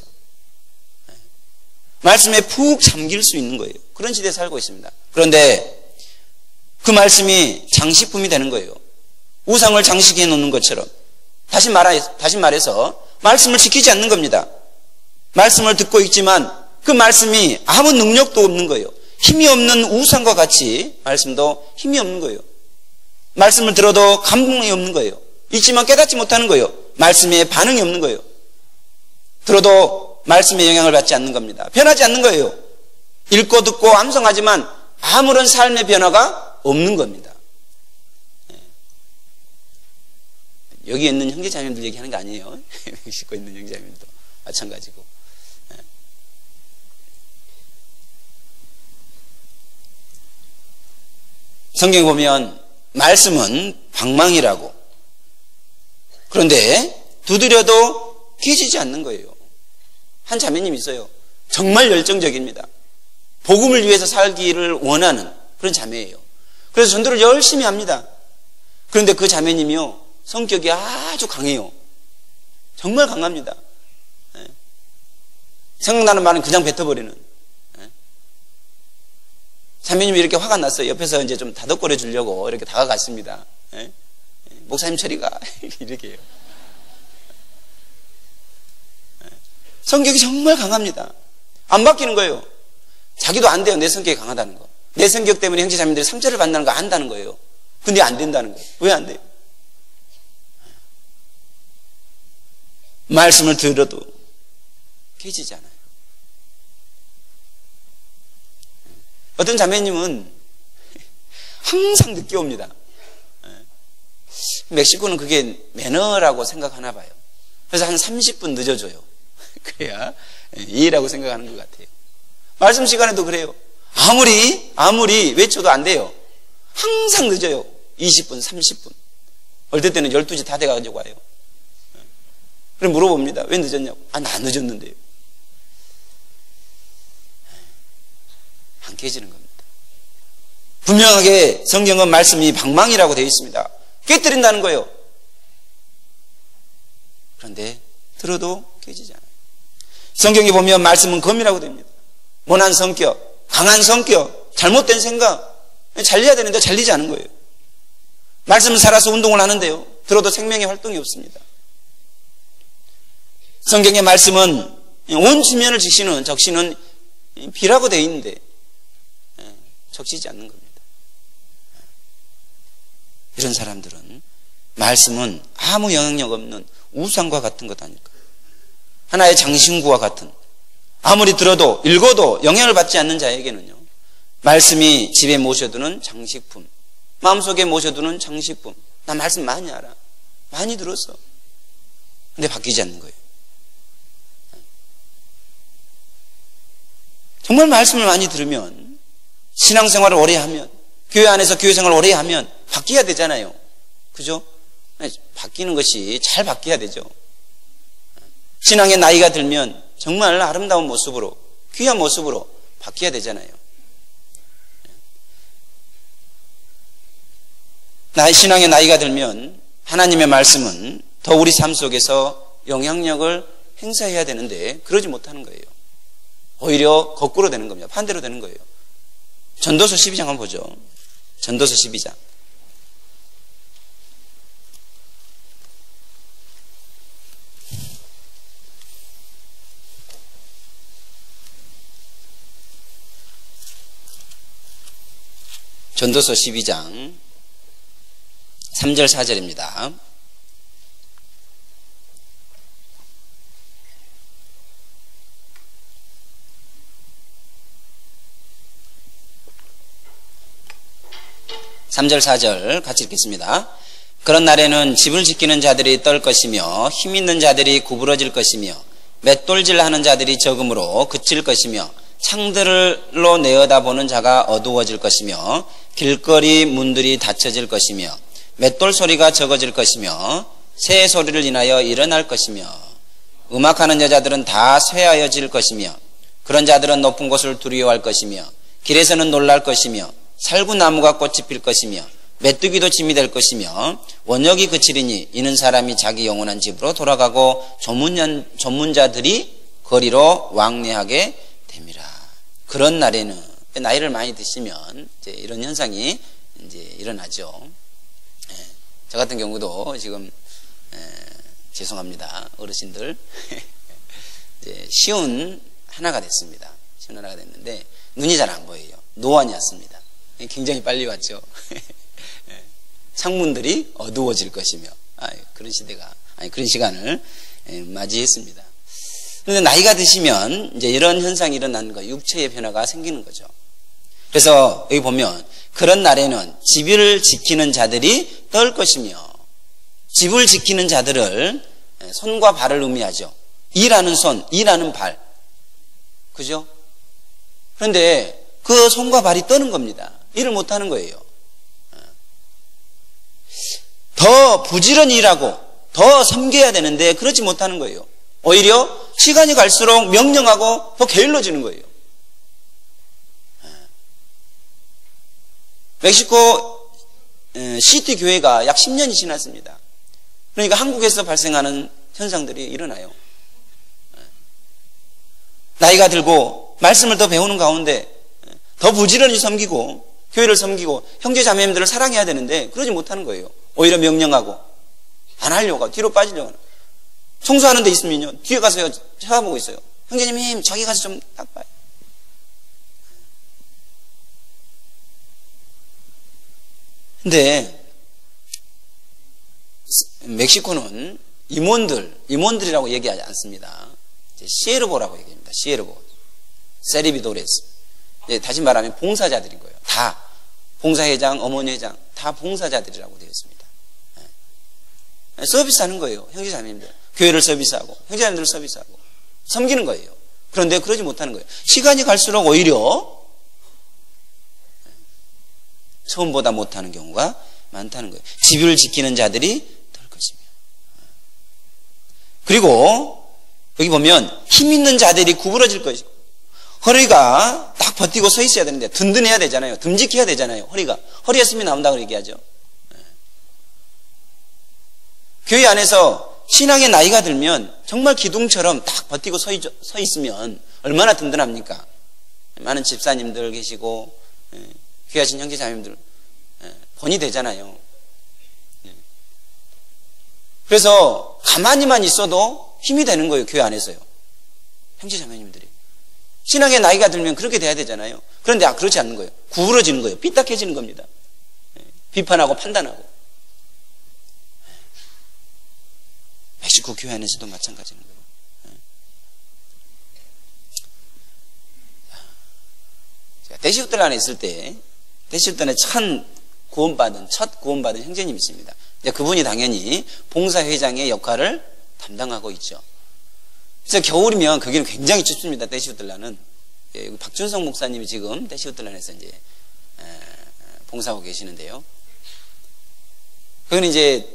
말씀에 푹 잠길 수 있는 거예요. 그런 시대에 살고 있습니다. 그런데 그 말씀이 장식품이 되는 거예요. 우상을 장식해 놓는 것처럼. 다시 말해서 말씀을 지키지 않는 겁니다. 말씀을 듣고 있지만 그 말씀이 아무 능력도 없는 거예요. 힘이 없는 우상과 같이 말씀도 힘이 없는 거예요. 말씀을 들어도 감동이 없는 거예요. 있지만 깨닫지 못하는 거예요. 말씀에 반응이 없는 거예요. 들어도 말씀의 영향을 받지 않는 겁니다. 변하지 않는 거예요. 읽고 듣고 암송하지만 아무런 삶의 변화가 없는 겁니다. 여기 있는 형제자매님들 얘기하는 거 아니에요. 멕시코에 있는 형제자매님도 마찬가지고. 성경에 보면 말씀은 방망이라고. 그런데 두드려도 깨지지 않는 거예요. 한 자매님이 있어요. 정말 열정적입니다. 복음을 위해서 살기를 원하는 그런 자매예요. 그래서 전도를 열심히 합니다. 그런데 그 자매님이요, 성격이 아주 강해요. 정말 강합니다. 생각나는 말은 그냥 뱉어버리는. 자매님이 이렇게 화가 났어요. 옆에서 이제 좀 다독거려 주려고 이렇게 다가갔습니다. 목사님 처리가 이렇게 해요. 성격이 정말 강합니다. 안 바뀌는 거예요. 자기도 안 돼요. 내 성격이 강하다는 거. 내 성격 때문에 형제자매들이 상처를 받는다는 거 안다는 거예요. 근데 안 된다는 거예요. 왜 안 돼요? 말씀을 들어도 깨지지 않아요. 어떤 자매님은 항상 늦게 옵니다. 멕시코는 그게 매너라고 생각하나 봐요. 그래서 한 30분 늦어줘요. 그래야 이해라고 생각하는 것 같아요. 말씀 시간에도 그래요. 아무리 외쳐도 안 돼요. 항상 늦어요. 20분, 30분. 어떨 때는 12시 다 돼가지고 와요. 그럼 물어봅니다. 왜 늦었냐고. 나 늦었는데요. 안 깨지는 겁니다. 분명하게 성경은 말씀이 방망이라고 되어 있습니다. 깨뜨린다는 거예요. 그런데 들어도 깨지지 않아요. 성경에 보면 말씀은 검이라고 됩니다. 원한 성격, 강한 성격, 잘못된 생각, 잘려야 되는데 잘리지 않은 거예요. 말씀은 살아서 운동을 하는데요, 들어도 생명의 활동이 없습니다. 성경의 말씀은 온 지면을 적시는 비라고 되어 있는데 적시지 않는 겁니다. 이런 사람들은 말씀은 아무 영향력 없는 우상과 같은 것 아닐까. 하나의 장신구와 같은, 아무리 들어도 읽어도 영향을 받지 않는 자에게는요, 말씀이 집에 모셔두는 장식품, 마음속에 모셔두는 장식품. 나 말씀 많이 알아, 많이 들었어. 근데 바뀌지 않는 거예요. 정말 말씀을 많이 들으면, 신앙생활을 오래 하면, 교회 안에서 교회생활을 오래 하면 바뀌어야 되잖아요. 그죠? 바뀌는 것이 잘 바뀌어야 되죠. 신앙의 나이가 들면 정말 아름다운 모습으로, 귀한 모습으로 바뀌어야 되잖아요. 신앙의 나이가 들면 하나님의 말씀은 더 우리 삶 속에서 영향력을 행사해야 되는데 그러지 못하는 거예요. 오히려 거꾸로 되는 겁니다. 반대로 되는 거예요. 전도서 12장 한번 보죠. 전도서 12장. 전도서 12장 3절 4절입니다. (3절 4절) 같이 읽겠습니다. 그런 날에는 집을 지키는 자들이 떨 것이며 힘 있는 자들이 구부러질 것이며 맷돌질하는 자들이 적음으로 그칠 것이며 창들로 내어다보는 자가 어두워질 것이며 길거리 문들이 닫혀질 것이며 맷돌 소리가 적어질 것이며 새 소리를 인하여 일어날 것이며 음악하는 여자들은 다 쇠하여질 것이며 그런 자들은 높은 곳을 두려워할 것이며 길에서는 놀랄 것이며 살구나무가 꽃이 필 것이며 메뚜기도 짐이 될 것이며 원역이 그치리니 이는 사람이 자기 영원한 집으로 돌아가고 전문자들이 거리로 왕래하게 됨이라. 그런 날에는 나이를 많이 드시면 이제 이런 현상이 이제 일어나죠. 저 같은 경우도 지금 죄송합니다, 어르신들. 이제 시운 하나가 됐습니다. 시운 하나가 됐는데 눈이 잘 안 보여요. 노안이 왔습니다. 굉장히 빨리 왔죠. 창문들이 어두워질 것이며 그런 시대가 그런 시간을 맞이했습니다. 그런데 나이가 드시면 이제 이런 현상이 일어나는 거, 육체의 변화가 생기는 거죠. 그래서 여기 보면 그런 날에는 집을 지키는 자들이 떨 것이며, 집을 지키는 자들을 손과 발을 의미하죠. 일하는 손, 일하는 발, 그죠? 그런데 그 손과 발이 떠는 겁니다. 일을 못하는 거예요. 더 부지런히 일하고 더 섬겨야 되는데 그렇지 못하는 거예요. 오히려 시간이 갈수록 명령하고 더 게을러지는 거예요. 멕시코 시티 교회가 약 10년이 지났습니다. 그러니까 한국에서 발생하는 현상들이 일어나요. 나이가 들고 말씀을 더 배우는 가운데 더 부지런히 섬기고 교회를 섬기고 형제 자매님들을 사랑해야 되는데 그러지 못하는 거예요. 오히려 명령하고 안 하려고 하고 뒤로 빠지려고 하는. 청소하는 데 있으면요 뒤에 가서 쳐다보고 있어요. 형제님 저기 가서 좀 닦아요. 근데 멕시코는 임원들이라고 얘기하지 않습니다. 시에르보라고 얘기합니다. 시에르보, 세리비도레스. 다시 말하면 봉사자들인 거예요. 다 봉사회장, 어머니 회장 다 봉사자들이라고 되어 있습니다. 서비스하는 거예요. 형제자매님들 교회를 서비스하고 형제자매님들을 서비스하고 섬기는 거예요. 그런데 그러지 못하는 거예요. 시간이 갈수록 오히려 처음보다 못하는 경우가 많다는 거예요. 집을 지키는 자들이 될 것이며, 그리고 여기 보면 힘 있는 자들이 구부러질 것이고, 허리가 딱 버티고 서 있어야 되는데 든든해야 되잖아요. 듬직해야 되잖아요. 허리에 숨이 나온다고 얘기하죠. 교회 안에서 신앙의 나이가 들면 정말 기둥처럼 딱 버티고 서 있으면 얼마나 든든합니까? 많은 집사님들 계시고 귀하신 형제자매님들 본이 되잖아요. 그래서 가만히만 있어도 힘이 되는 거예요. 교회 안에서요. 형제자매님들이 신앙의 나이가 들면 그렇게 돼야 되잖아요. 그런데 그렇지 않는 거예요. 구부러지는 거예요. 삐딱해지는 겁니다. 비판하고 판단하고. 멕시코 교회 안에서도 마찬가지인 거예요. 제가 대시우들 안에 있을 때 대시우들에 첫 구원받은 형제님이 있습니다. 그분이 당연히 봉사회장의 역할을 담당하고 있죠. 그래서 겨울이면 거기는 굉장히 춥습니다. 대시우들라는. 박준성 목사님이 지금 대시우들란에서 이제 봉사하고 계시는데요. 그건 이제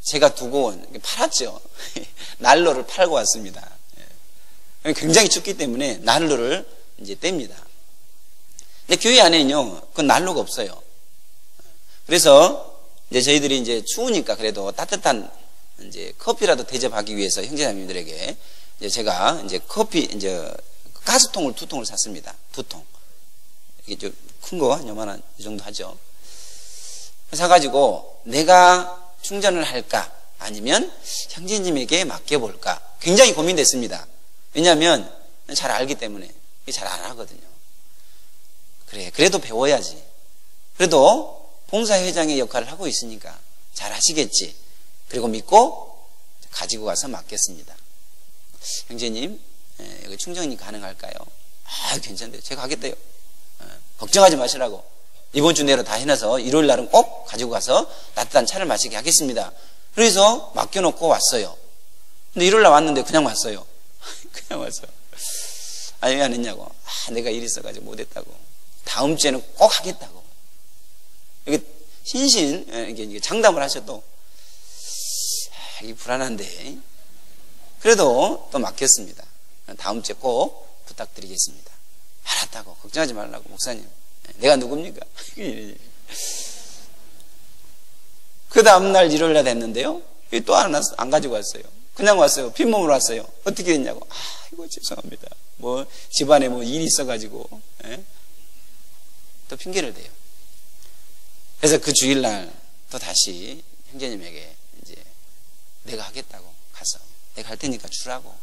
제가 두고 팔았죠. 난로를 팔고 왔습니다. 굉장히 춥기 때문에 난로를 이제 뗍니다. 근데 교회 안에는요, 그 난로가 없어요. 그래서 이제 저희들이 이제 추우니까 그래도 따뜻한 이제 커피라도 대접하기 위해서 형제자매님들에게 이제 제가 이제 이제 가스통을 2통을 샀습니다. 2통. 이게 좀 큰 거, 요만한 이 정도 하죠. 사가지고 내가 충전을 할까? 아니면 형제님에게 맡겨볼까? 굉장히 고민됐습니다. 왜냐하면 잘 알기 때문에 잘 안 하거든요. 그래도 배워야지. 그래도 봉사회장의 역할을 하고 있으니까 잘 하시겠지. 그리고 믿고 가지고 가서 맡겼습니다. 형제님, 여기 충전이 가능할까요? 괜찮대요. 제가 하겠대요. 걱정하지 마시라고. 이번 주 내로 다 해놔서 일요일 날은 꼭 가지고 가서 따뜻한 차를 마시게 하겠습니다. 그래서 맡겨놓고 왔어요. 근데 일요일 날 왔는데 그냥 왔어요. 그냥 왔어요. 아니, 왜 안 했냐고. 내가 일 있어가지고 못했다고. 다음 주에는 꼭 하겠다고. 이게 이게 장담을 하셔도, 이게 불안한데. 그래도 또 맡겼습니다. 다음 주에 꼭 부탁드리겠습니다. 알았다고. 걱정하지 말라고. 목사님. 내가 누굽니까? 그 다음날 일요일 날 됐는데요. 또 안 가지고 왔어요. 그냥 왔어요. 빈몸으로 왔어요. 어떻게 됐냐고. 이거 죄송합니다. 집안에 일이 있어가지고. 또 핑계를 대요. 그래서 그 주일날 또 다시 형제님에게 이제 내가 하겠다고 가서 내가 할 테니까 주라고.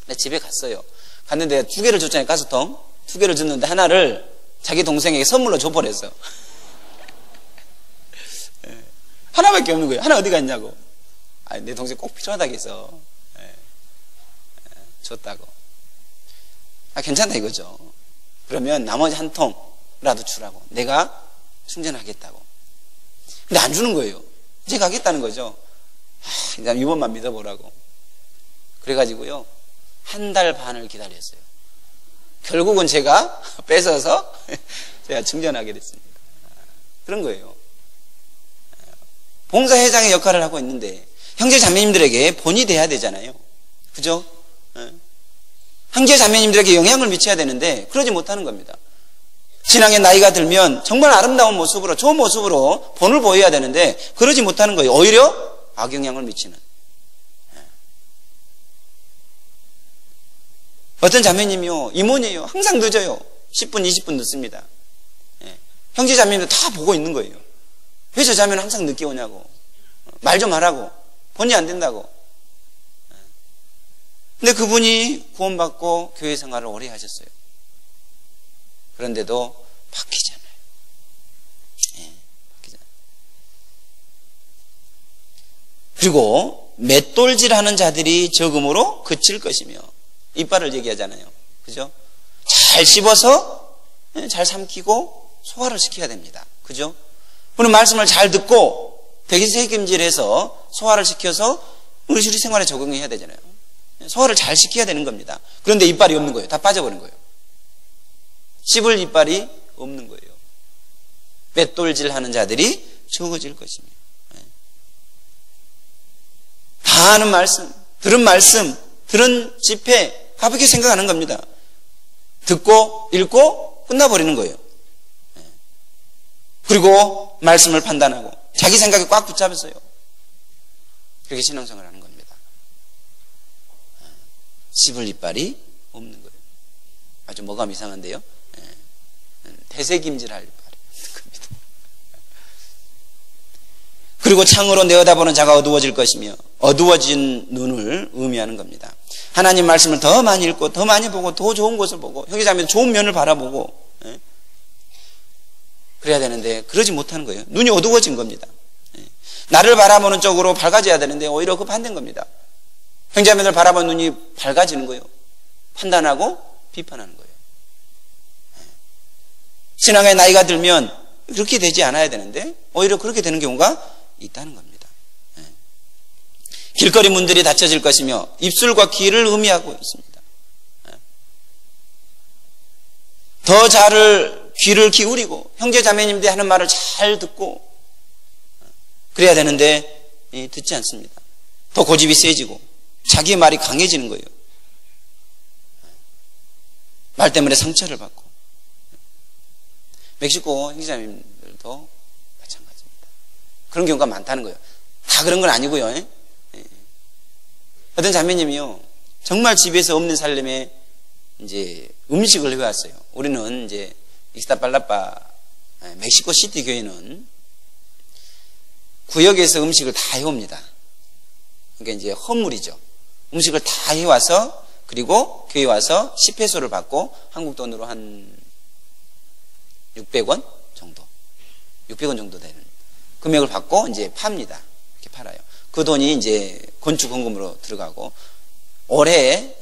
근데 집에 갔어요. 갔는데 2개를 줬잖아요. 가스통. 2개를 줬는데 하나를 자기 동생에게 선물로 줘버렸어. 하나밖에 없는 거예요. 하나 어디 갔냐고. 내 동생 꼭 필요하다고 해서 줬다고. 괜찮다 이거죠. 그러면 나머지 한 통라도 주라고. 내가 충전하겠다고. 근데 안 주는 거예요. 이제 가겠다는 거죠. 그냥 이번만 믿어보라고. 그래가지고요, 1달 반을 기다렸어요. 결국은 제가 뺏어서 제가 충전하게 됐습니다. 그런 거예요. 봉사회장의 역할을 하고 있는데 형제 자매님들에게 본이 돼야 되잖아요. 그죠? 형제 자매님들에게 영향을 미쳐야 되는데 그러지 못하는 겁니다. 신앙의 나이가 들면 정말 아름다운 모습으로, 좋은 모습으로 본을 보여야 되는데 그러지 못하는 거예요. 오히려 악영향을 미치는. 어떤 자매님이요, 임원이에요. 항상 늦어요. 10분, 20분 늦습니다. 형제 자매님들 다 보고 있는 거예요. 왜 저 자매는 항상 늦게 오냐고. 말 좀 하라고. 본이 안 된다고. 근데 그분이 구원받고 교회 생활을 오래 하셨어요. 그런데도 바뀌잖아요. 바뀌잖아요. 그리고 맷돌질하는 자들이 적음으로 그칠 것이며, 이빨을 얘기하잖아요. 그죠? 잘 씹어서 잘 삼키고 소화를 시켜야 됩니다. 그죠? 우리는 말씀을 잘 듣고 대기세김질해서 소화를 시켜서 우리 생활에 적응해야 되잖아요. 소화를 잘 시켜야 되는 겁니다. 그런데 이빨이 없는 거예요. 다 빠져버린 거예요. 씹을 이빨이 없는 거예요. 맷돌질하는 자들이 적어질 것이며, 다 아는 말씀, 들은 집회 가볍게 생각하는 겁니다. 듣고 읽고 끝나버리는 거예요. 그리고 말씀을 판단하고 자기 생각에 꽉 붙잡았어요. 그렇게 신앙생활을 하는 겁니다. 씹을 이빨이 없는 거예요. 아주 뭐가 이상한데요. 대세김질할 이빨이 없는 겁니다. 그리고 창으로 내어다보는 자가 어두워질 것이며, 어두워진 눈을 의미하는 겁니다. 하나님 말씀을 더 많이 읽고 더 많이 보고 더 좋은 것을 보고 형제자매들 좋은 면을 바라보고 그래야 되는데 그러지 못하는 거예요. 눈이 어두워진 겁니다. 나를 바라보는 쪽으로 밝아져야 되는데 오히려 그 반대인 겁니다. 형제자매들 바라보는 눈이 밝아지는 거예요. 판단하고 비판하는 거예요. 신앙의 나이가 들면 그렇게 되지 않아야 되는데 오히려 그렇게 되는 경우가 있다는 겁니다. 길거리 문들이 닫혀질 것이며 입술과 귀를 의미하고 있습니다. 더 잘 귀를 기울이고 형제 자매님들이 하는 말을 잘 듣고 그래야 되는데 듣지 않습니다. 더 고집이 세지고 자기의 말이 강해지는 거예요. 말 때문에 상처를 받고. 멕시코 형제 자매님들도 마찬가지입니다. 그런 경우가 많다는 거예요. 다 그런 건 아니고요. 어떤 자매님이요, 정말 집에서 없는 살림에 이제 음식을 해왔어요. 우리는 이제 익스타팔라파 멕시코 시티 교회는 구역에서 음식을 다 해옵니다. 그러니까 이제 헌물이죠. 음식을 다 해와서 그리고 교회 와서 10페소를 받고 한국 돈으로 한 600원 정도, 600원 정도 되는 금액을 받고 이제 팝니다. 이렇게 팔아요. 그 돈이 이제 건축 헌금으로 들어가고 올해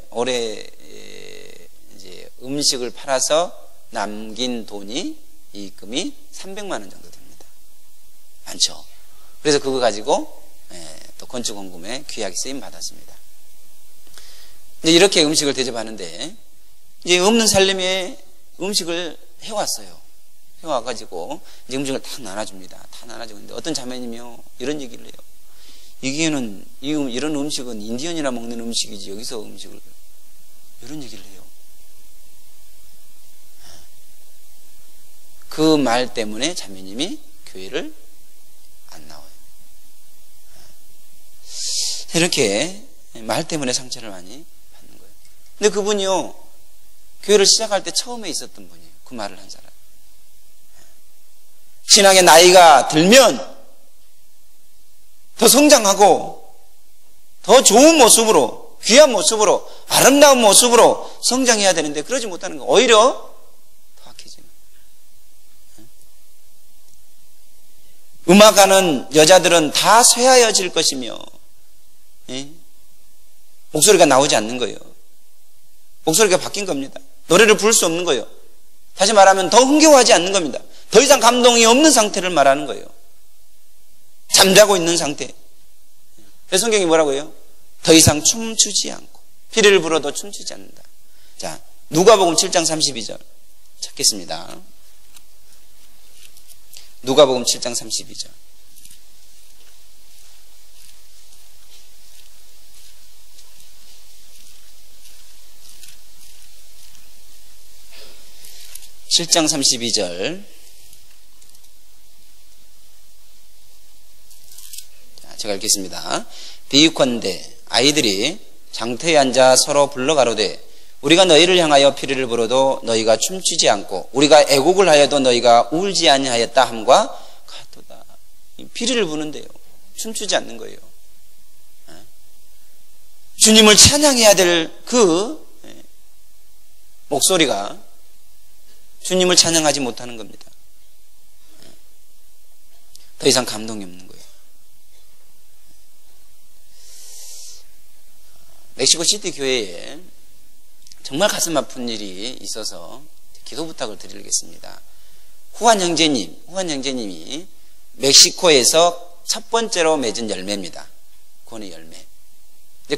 이제 음식을 팔아서 남긴 돈이 이익금이 300만 원 정도 됩니다. 많죠. 그래서 그거 가지고 또 건축원금에 귀하게 쓰임 받았습니다. 이제 이렇게 음식을 대접하는데 이제 없는 살림에 음식을 해왔어요. 해와가지고 이제 음식을 다 나눠줍니다. 다 나눠주는데 어떤 자매님이요 이런 얘기를 해요. 이런 음식은 인디언이나 먹는 음식이지 여기서 음식을 이런 얘기를 해요. 그 말 때문에 자매님이 교회를 안 나와요. 이렇게 말 때문에 상처를 많이 받는 거예요. 근데 그분이요 교회를 시작할 때 처음에 있었던 분이에요. 그 말을 한 사람. 신앙의 나이가 들면 더 성장하고 더 좋은 모습으로 귀한 모습으로 아름다운 모습으로 성장해야 되는데 그러지 못하는 거 오히려 더 악해지는 거예요. 음악하는 여자들은 다 쇠하여질 것이며 목소리가 나오지 않는 거예요. 목소리가 바뀐 겁니다. 노래를 부를 수 없는 거예요. 다시 말하면 더 흥겨워하지 않는 겁니다. 더 이상 감동이 없는 상태를 말하는 거예요. 잠자고 있는 상태. 그래서 성경이 뭐라고 해요? 더 이상 춤추지 않고 피리를 불어도 춤추지 않는다. 자, 누가복음 7장 32절 찾겠습니다. 누가복음 7장 32절. (7장 32절) 제가 읽겠습니다. 비유컨대 아이들이 장터에 앉아 서로 불러가로되 우리가 너희를 향하여 피리를 불어도 너희가 춤추지 않고 우리가 애곡을 하여도 너희가 울지 아니하였다 함과 같도다. 피리를 부는데요 춤추지 않는 거예요. 주님을 찬양해야 될 그 목소리가 주님을 찬양하지 못하는 겁니다. 더 이상 감동이 없는 거예요. 멕시코시티 교회에 정말 가슴 아픈 일이 있어서 기도 부탁을 드리겠습니다. 후안 형제님이 멕시코에서 첫 번째로 맺은 열매입니다. 구원의 열매.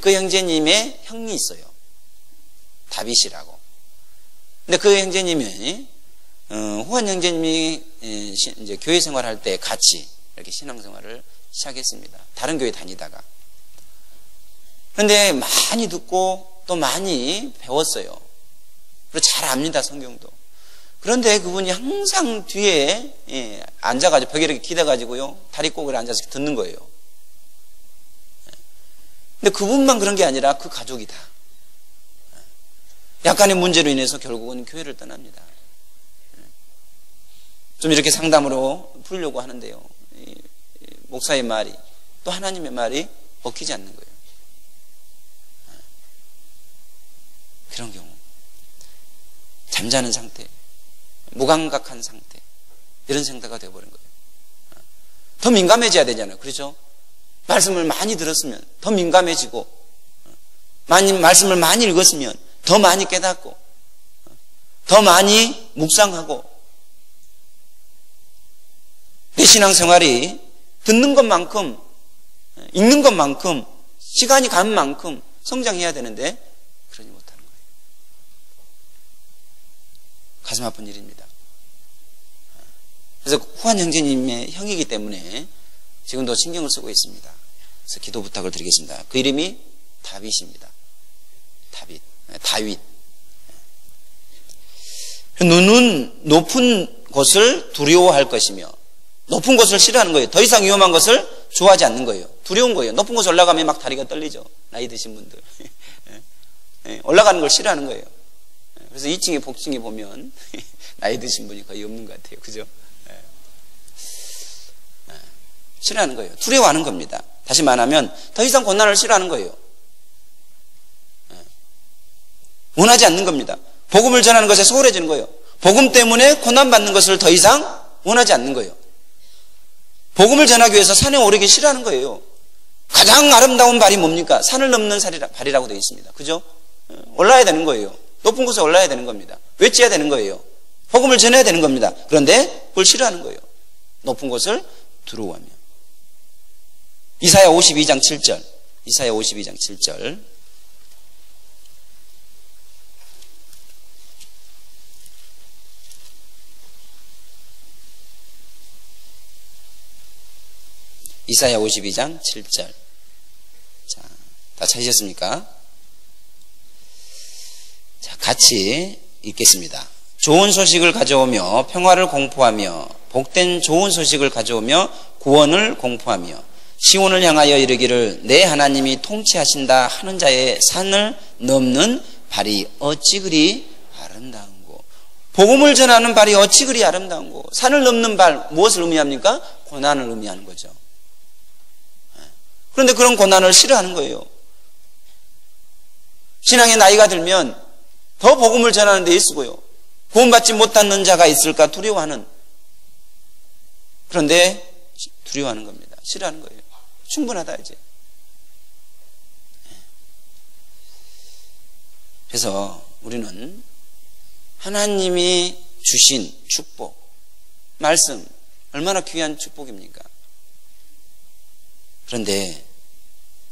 그 형제님의 형이 있어요. 다빗이라고. 근데 그 형제님이 후안 형제님이 이제 교회 생활할 때 같이 이렇게 신앙생활을 시작했습니다. 다른 교회 다니다가. 그런데 많이 듣고 또 많이 배웠어요. 그리고 잘 압니다, 성경도. 그런데 그분이 항상 뒤에 앉아가지고 벽에 이렇게 기대가지고요 다리 꼬그려 앉아서 듣는 거예요. 근데 그분만 그런 게 아니라 그 가족이 다 약간의 문제로 인해서 결국은 교회를 떠납니다. 좀 이렇게 상담으로 풀려고 하는데요 목사의 말이 또 하나님의 말이 먹히지 않는 거예요. 그런 경우 잠자는 상태, 무감각한 상태 이런 상태가 되어버린 거예요. 더 민감해져야 되잖아요. 그렇죠? 말씀을 많이 들었으면 더 민감해지고 말씀을 많이 읽었으면 더 많이 깨닫고 더 많이 묵상하고 내 신앙생활이 듣는 것만큼 읽는 것만큼 시간이 간 만큼 성장해야 되는데 그러지 못하는 거예요. 가슴 아픈 일입니다. 그래서 후안 형제님의 형이기 때문에 지금도 신경을 쓰고 있습니다. 그래서 기도 부탁을 드리겠습니다. 그 이름이 다윗입니다. 다윗. 눈은 높은 곳을 두려워할 것이며 높은 곳을 싫어하는 거예요. 더 이상 위험한 것을 좋아하지 않는 거예요. 두려운 거예요. 높은 곳에 올라가면 막 다리가 떨리죠. 나이 드신 분들. 올라가는 걸 싫어하는 거예요. 그래서 2층에 복층에 보면 나이 드신 분이 거의 없는 것 같아요. 그죠? 싫어하는 거예요. 두려워하는 겁니다. 다시 말하면 더 이상 고난을 싫어하는 거예요. 원하지 않는 겁니다. 복음을 전하는 것에 소홀해지는 거예요. 복음 때문에 고난받는 것을 더 이상 원하지 않는 거예요. 복음을 전하기 위해서 산에 오르기 싫어하는 거예요. 가장 아름다운 발이 뭡니까? 산을 넘는 발이라고 되어 있습니다. 그죠? 올라야 되는 거예요. 높은 곳에 올라야 되는 겁니다. 외쳐야 되는 거예요. 복음을 전해야 되는 겁니다. 그런데 그걸 싫어하는 거예요. 높은 곳을 두려워하며. 이사야 52장 7절. 이사야 52장 7절. 이사야 52장 7절. 자, 다 찾으셨습니까? 자, 같이 읽겠습니다. 좋은 소식을 가져오며 평화를 공포하며 복된 좋은 소식을 가져오며 구원을 공포하며 시온을 향하여 이르기를 내 하나님이 통치하신다 하는 자의 산을 넘는 발이 어찌 그리 아름다운고. 복음을 전하는 발이 어찌 그리 아름다운고. 산을 넘는 발, 무엇을 의미합니까? 고난을 의미하는 거죠. 그런데 그런 고난을 싫어하는 거예요. 신앙의 나이가 들면 더 복음을 전하는 데 있으고요. 구원받지 못하는 자가 있을까 두려워하는. 그런데 두려워하는 겁니다. 싫어하는 거예요. 충분하다 이제. 그래서 우리는 하나님이 주신 축복, 말씀, 얼마나 귀한 축복입니까? 그런데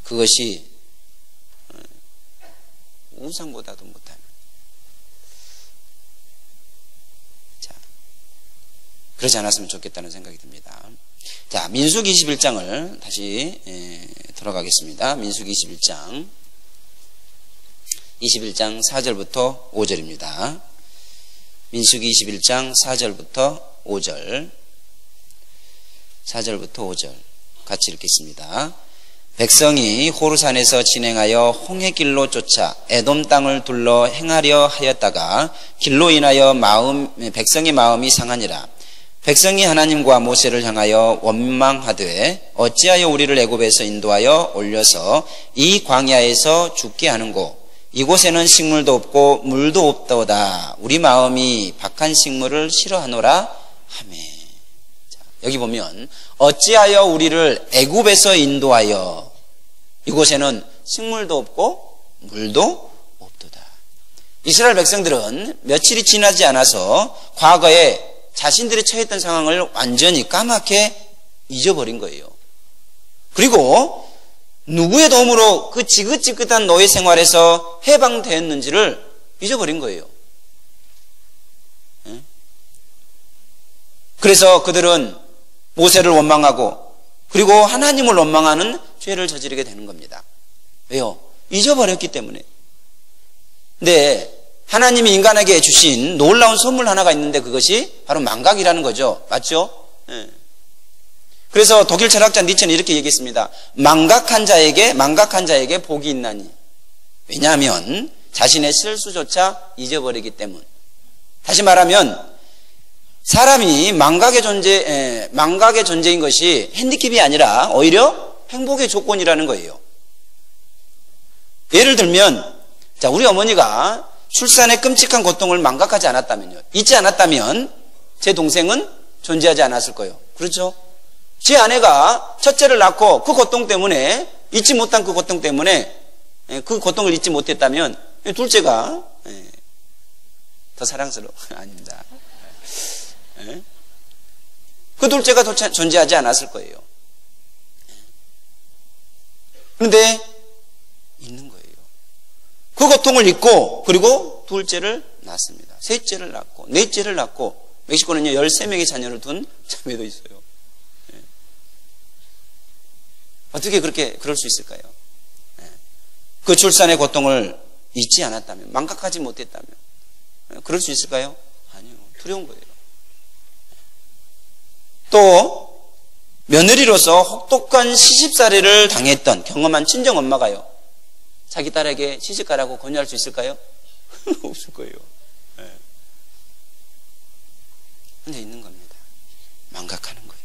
그것이 우상보다도 못하는. 자, 그러지 않았으면 좋겠다는 생각이 듭니다. 자, 민수기 21장을 다시 돌아가겠습니다. 민수기 21장 4절부터 5절입니다. 민수기 21장 4절부터 5절. 4절부터 5절 같이 읽겠습니다. 백성이 호르산에서 진행하여 홍해길로 쫓아 에돔 땅을 둘러 행하려 하였다가 길로 인하여 백성의 마음이 상하니라. 백성이 하나님과 모세를 향하여 원망하되 어찌하여 우리를 애굽에서 인도하여 올려서 이 광야에서 죽게 하는고. 이곳에는 식물도 없고 물도 없도다. 우리 마음이 박한 식물을 싫어하노라 하매. 자, 여기 보면 어찌하여 우리를 애굽에서 인도하여. 이곳에는 식물도 없고 물도 없도다. 이스라엘 백성들은 며칠이 지나지 않아서 과거에 자신들이 처했던 상황을 완전히 까맣게 잊어버린 거예요. 그리고 누구의 도움으로 그 지긋지긋한 노예 생활에서 해방되었는지를 잊어버린 거예요. 그래서 그들은 모세를 원망하고 그리고 하나님을 원망하는 죄를 저지르게 되는 겁니다. 왜요? 잊어버렸기 때문에. 근데 하나님이 인간에게 주신 놀라운 선물 하나가 있는데 그것이 바로 망각이라는 거죠. 맞죠? 네. 그래서 독일 철학자 니체는 이렇게 얘기했습니다. 망각한 자에게 복이 있나니. 왜냐하면 자신의 실수조차 잊어버리기 때문. 다시 말하면 사람이 망각의 존재인 것이 핸디캡이 아니라 오히려 행복의 조건이라는 거예요. 예를 들면, 자, 우리 어머니가 출산의 끔찍한 고통을 망각하지 않았다면요. 잊지 않았다면 제 동생은 존재하지 않았을 거예요. 그렇죠? 제 아내가 첫째를 낳고 그 고통 때문에 잊지 못한 그 고통 때문에 그 고통을 잊지 못했다면 둘째가 더 사랑스러워. 아닙니다. 그 둘째가 존재하지 않았을 거예요. 그런데 있는 거예요. 그 고통을 잊고 그리고 둘째를 낳습니다. 셋째를 낳고 넷째를 낳고 멕시코는요 13명의 자녀를 둔 자매도 있어요. 어떻게 그럴 수 있을까요? 그 출산의 고통을 잊지 않았다면, 망각하지 못했다면 그럴 수 있을까요? 아니요. 두려운 거예요. 또 며느리로서 혹독한 시집살이를 당했던 경험한 친정엄마가요 자기 딸에게 시집가라고 권유할 수 있을까요? 없을 거예요. 근데 있는 겁니다. 망각하는 거예요.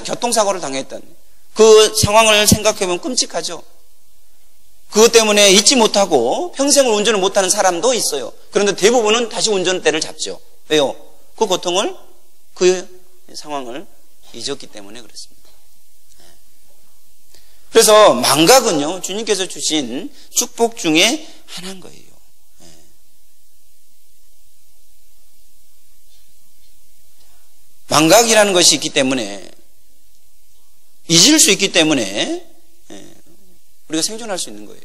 교통사고를 당했던 그 상황을 생각해보면 끔찍하죠. 그것 때문에 잊지 못하고 평생을 운전을 못하는 사람도 있어요. 그런데 대부분은 다시 운전대를 잡죠. 왜요? 그 고통을, 그 상황을 잊었기 때문에 그렇습니다. 그래서 망각은요, 주님께서 주신 축복 중에 하나인 거예요. 망각이라는 것이 있기 때문에, 잊을 수 있기 때문에 우리가 생존할 수 있는 거예요.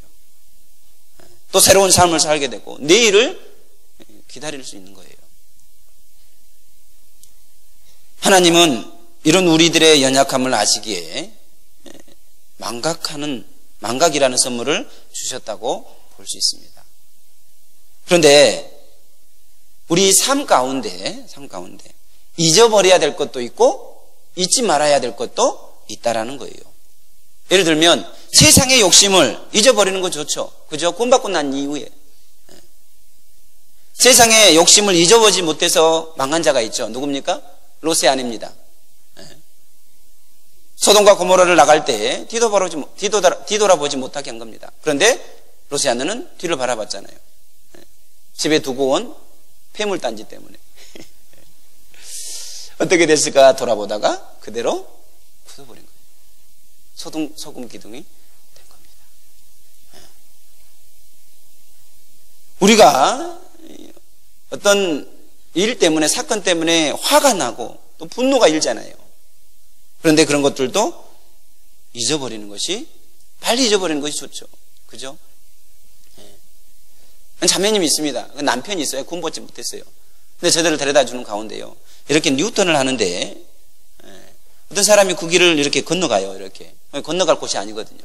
또 새로운 삶을 살게 되고 내일을 기다릴 수 있는 거예요. 하나님은 이런 우리들의 연약함을 아시기에 망각이라는 선물을 주셨다고 볼 수 있습니다. 그런데 우리 삶 가운데 잊어버려야 될 것도 있고 잊지 말아야 될 것도 있다라는 거예요. 예를 들면 세상의 욕심을 잊어버리는 거 좋죠. 그죠? 구원받고 난 이후에 세상의 욕심을 잊어보지 못해서 망한 자가 있죠. 누굽니까? 롯의 아내입니다. 소돔과 고모라를 나갈 때 뒤돌아보지 못하게 한 겁니다. 그런데 롯의 아내는 뒤를 바라봤잖아요. 집에 두고 온 폐물단지 때문에. 어떻게 됐을까 돌아보다가 그대로 굳어버린 거예요. 소금 기둥이 된 겁니다. 우리가 어떤 일 때문에, 사건 때문에 화가 나고 또 분노가 일잖아요. 그런데 그런 것들도 빨리 잊어버리는 것이 좋죠. 그죠? 자매님이 있습니다. 남편이 있어요. 군복지 못했어요. 근데 저들을 데려다 주는 가운데요, 이렇게 뉴턴을 하는데 어떤 사람이 그 길을 이렇게 건너가요. 이렇게 건너갈 곳이 아니거든요.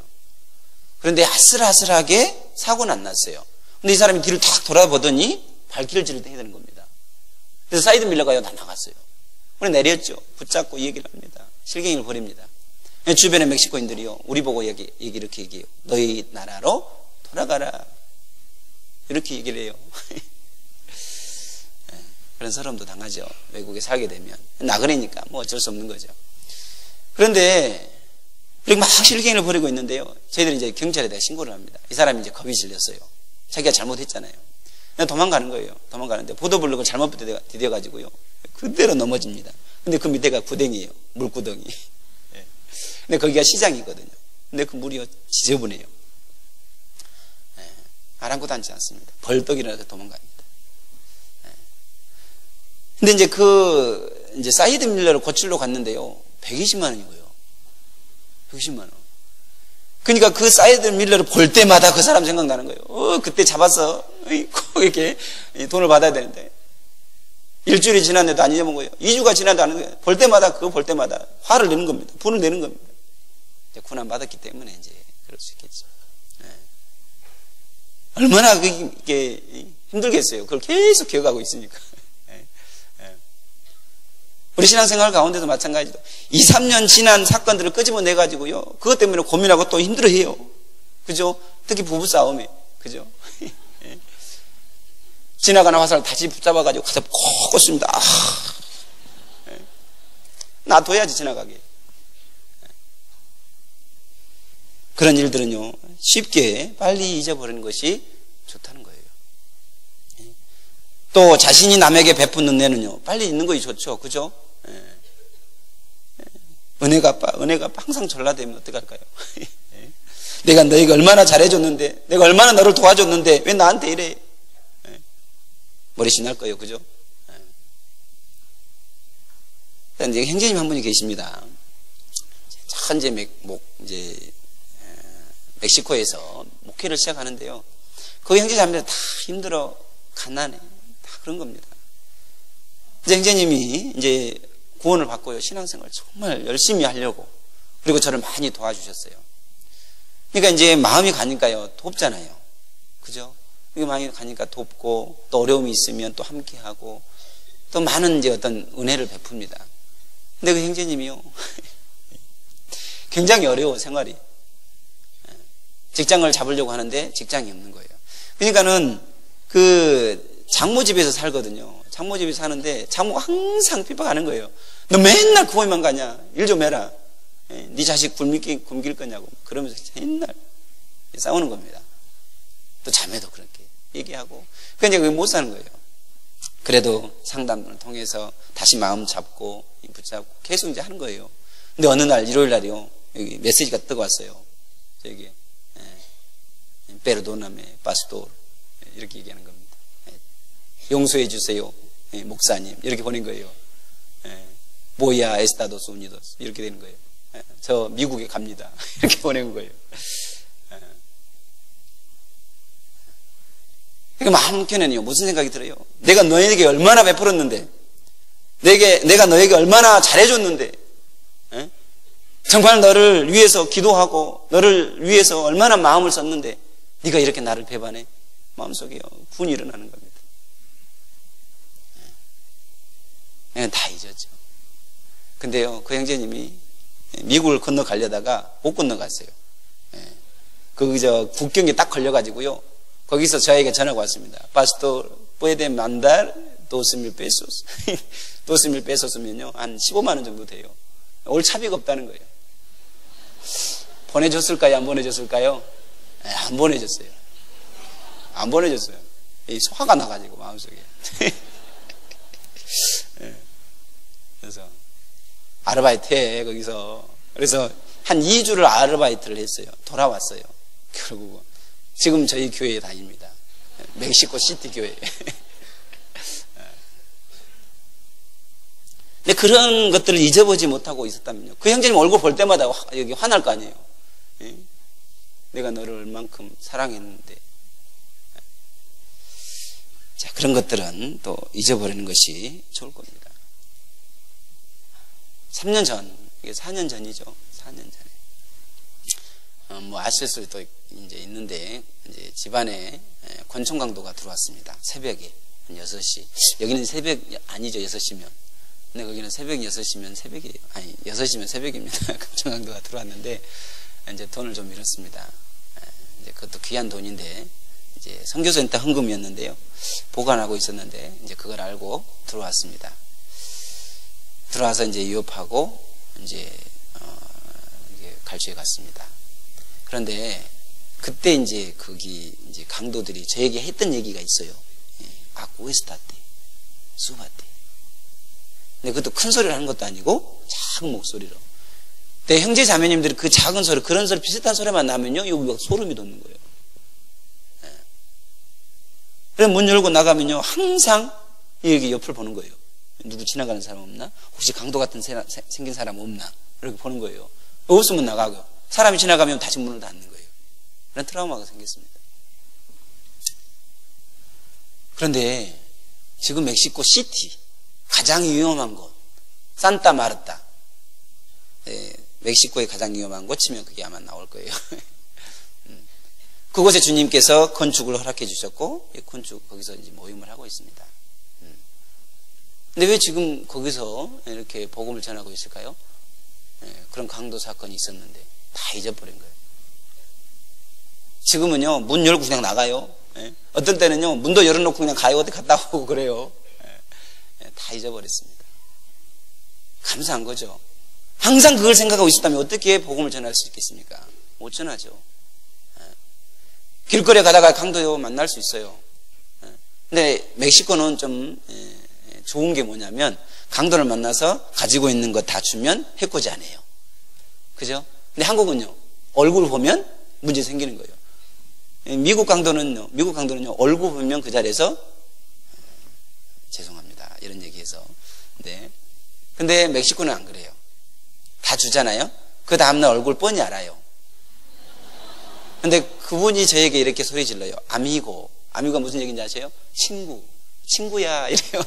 그런데 아슬아슬하게 사고는 안 났어요. 근데 이 사람이 뒤를 탁 돌아보더니 발길질을 해야 되는 겁니다. 그래서 사이드 밀러가 다 나갔어요. 우리 내렸죠. 붙잡고 이 얘기를 합니다. 실갱이를 벌입니다. 주변의 멕시코인들이요, 우리 보고 이렇게 얘기해요. 너희 나라로 돌아가라. 이렇게 얘기를 해요. 그런 서름도 당하죠. 외국에 살게 되면. 나그네니까 뭐 어쩔 수 없는 거죠. 그런데 그렇게 막 실갱이를 벌이고 있는데요, 저희들이 이제 경찰에다 신고를 합니다. 이 사람이 이제 겁이 질렸어요. 자기가 잘못했잖아요. 그냥 도망가는 거예요. 도망가는데 보도블록을 잘못 디뎌가지고요, 그대로 넘어집니다. 근데 그 밑에가 구덩이에요. 물구덩이. 근데 거기가 시장이거든요. 근데 그 물이 지저분해요. 아랑곳 앉지 않습니다. 벌떡 일어나서 도망갑니다. 근데 이제 사이드 밀러를 고치러 갔는데요, 120만 원이고요. 120만 원. 그러니까 그 사이드 밀러를 볼 때마다 그 사람 생각나는 거예요. 그때 잡아서 이렇게 돈을 받아야 되는데, 일주일이 지났는데도 안 잊어본 거예요. 2주가 지났는데도 안 잊어본 거예요. 볼 때마다 그거 볼 때마다 화를 내는 겁니다. 분을 내는 겁니다. 이제 고난 받았기 때문에 이제 그럴 수 있겠죠. 얼마나 그게 힘들겠어요. 그걸 계속 기억하고 있으니까. 우리 신앙생활 가운데도 마찬가지로 2, 3년 지난 사건들을 끄집어내가지고요, 그것 때문에 고민하고 또 힘들어해요. 그죠? 특히 부부싸움에. 그죠? 지나가는 화살을 다시 붙잡아가지고 가서 콕 꽂습니다. 놔둬야지 지나가게. 그런 일들은요, 쉽게 빨리 잊어버리는 것이 좋다는 거예요. 또 자신이 남에게 베푸는 은혜는요, 빨리 잊는 것이 좋죠. 그죠? 은혜가 항상 전라되면 어떡할까요? 내가 너에게 얼마나 잘해줬는데, 내가 얼마나 너를 도와줬는데 왜 나한테 이래? 머리씨 날 거예요. 그죠? 이제 형제님 한 분이 계십니다. 현재 멕시코에서 목회를 시작하는데요, 그 형제자매들 다 힘들어, 가난해, 다 그런 겁니다. 이제 형제님이 이제 구원을 받고요, 신앙생활 정말 열심히 하려고, 그리고 저를 많이 도와주셨어요. 그러니까 이제 마음이 가니까요, 돕잖아요. 그죠? 이게 마음이 가니까 돕고, 또 어려움이 있으면 또 함께하고, 또 많은 이제 어떤 은혜를 베풉니다. 근데 그 형제님이요, 굉장히 어려워, 생활이. 직장을 잡으려고 하는데 직장이 없는 거예요. 그러니까는 그 장모집에서 살거든요. 장모집에서 사는데 장모가 항상 핍박하는 거예요. 너 맨날 구원만 가냐? 일 좀 해라. 네 자식 굶길 거냐고. 그러면서 맨날 싸우는 겁니다. 또 자매도 그렇게 얘기하고. 그러니까 이제 그게 못 사는 거예요. 그래도 상담을 통해서 다시 마음 잡고 붙잡고 계속 이제 하는 거예요. 근데 어느 날 일요일 날이요, 여기 메시지가 뜨고 왔어요. 저기 페르도나메 파스토르 이렇게 얘기하는 겁니다. 용서해 주세요, 목사님. 이렇게 보낸 거예요. 뭐야 에스타도스 우니도스 이렇게 되는 거예요. 저 미국에 갑니다. 이렇게 보내는 거예요. 그러니까 마음편에는요 무슨 생각이 들어요? 내가 너에게 얼마나 베풀었는데, 내가 너에게 얼마나 잘해줬는데, 정말 너를 위해서 기도하고 너를 위해서 얼마나 마음을 썼는데 네가 이렇게 나를 배반해? 마음속에 분이 일어나는 겁니다. 다 잊었죠. 근데요 형제님이 미국을 건너가려다가 못 건너갔어요. 국경에 딱 걸려가지고요 거기서 저에게 전화가 왔습니다. Pastor, puede mandar 12,000 pesos. 12,000 pesos면요 한 15만 원 정도 돼요. 올 차비가 없다는 거예요. 보내줬을까요? 안 보내줬을까요? 안 보내줬어요. 안 보내줬어요. 화가 나가지고 마음속에. 그래서 아르바이트 해 거기서. 그래서 한 2주를 아르바이트를 했어요. 돌아왔어요. 결국 지금 저희 교회에 다닙니다. 멕시코 시티 교회. 근데 그런 것들을 잊어보지 못하고 있었다면요 그 형제님 얼굴 볼 때마다 여기 화날 거 아니에요. 내가 너를 얼만큼 사랑했는데. 자, 그런 것들은 또 잊어버리는 것이 좋을 겁니다. 3년 전, 이게 4년 전이죠. 4년 전에. 아실 수도 이제 있는데, 이제 집안에 권총 강도가 들어왔습니다. 새벽에, 한 6시. 여기는 새벽 아니죠, 6시면. 근데 거기는 새벽 6시면 새벽이에요. 아니, 6시면 새벽입니다. 권총 강도가 들어왔는데, 이제 돈을 좀 잃었습니다. 이제 그것도 귀한 돈인데, 이제 선교센터 헌금이었는데요. 보관하고 있었는데, 이제 그걸 알고 들어왔습니다. 들어와서 이제 유업하고, 이제 갈주에 갔습니다. 그런데, 그때 이제 거기 이제 강도들이 저에게 했던 얘기가 있어요. 아쿠에스타테, 수바테. 근데 그것도 큰 소리를 하는 것도 아니고, 작은 목소리로. 내 형제 자매님들이 그 작은 소리, 그런 소리, 비슷한 소리만 나면요, 여기 막 소름이 돋는 거예요. 그래서 문 열고 나가면요, 항상 여기 옆을 보는 거예요. 누구 지나가는 사람 없나? 혹시 강도 같은 생긴 사람 없나? 이렇게 보는 거예요. 없으면 나가고, 사람이 지나가면 다시 문을 닫는 거예요. 그런 트라우마가 생겼습니다. 그런데 지금 멕시코 시티, 가장 위험한 곳, 산타 마르타. 멕시코의 가장 위험한 곳 치면 그게 아마 나올 거예요. 그곳에 주님께서 건축을 허락해 주셨고, 거기서 이제 모임을 하고 있습니다. 근데 왜 지금 거기서 이렇게 복음을 전하고 있을까요? 그런 강도 사건이 있었는데 다 잊어버린 거예요. 지금은요, 문 열고 그냥 나가요. 어떤 때는요, 문도 열어놓고 그냥 가요. 어디 갔다 오고 그래요. 다 잊어버렸습니다. 감사한 거죠. 항상 그걸 생각하고 있었다면 어떻게 복음을 전할 수 있겠습니까? 못 전하죠. 길거리에 가다가 강도 만날 수 있어요. 근데 멕시코는 좀 좋은 게 뭐냐면 강도를 만나서 가지고 있는 거 다 주면 해코지 안 해요. 그죠? 근데 한국은요, 얼굴 보면 문제 생기는 거예요. 미국 강도는요, 얼굴 보면 그 자리에서 죄송합니다. 이런 얘기해서. 네. 근데 멕시코는 안 그래요. 다 주잖아요? 그 다음날 얼굴 뻔히 알아요. 근데 그분이 저에게 이렇게 소리 질러요. 아미고가 무슨 얘기인지 아세요? 친구야. 이래요.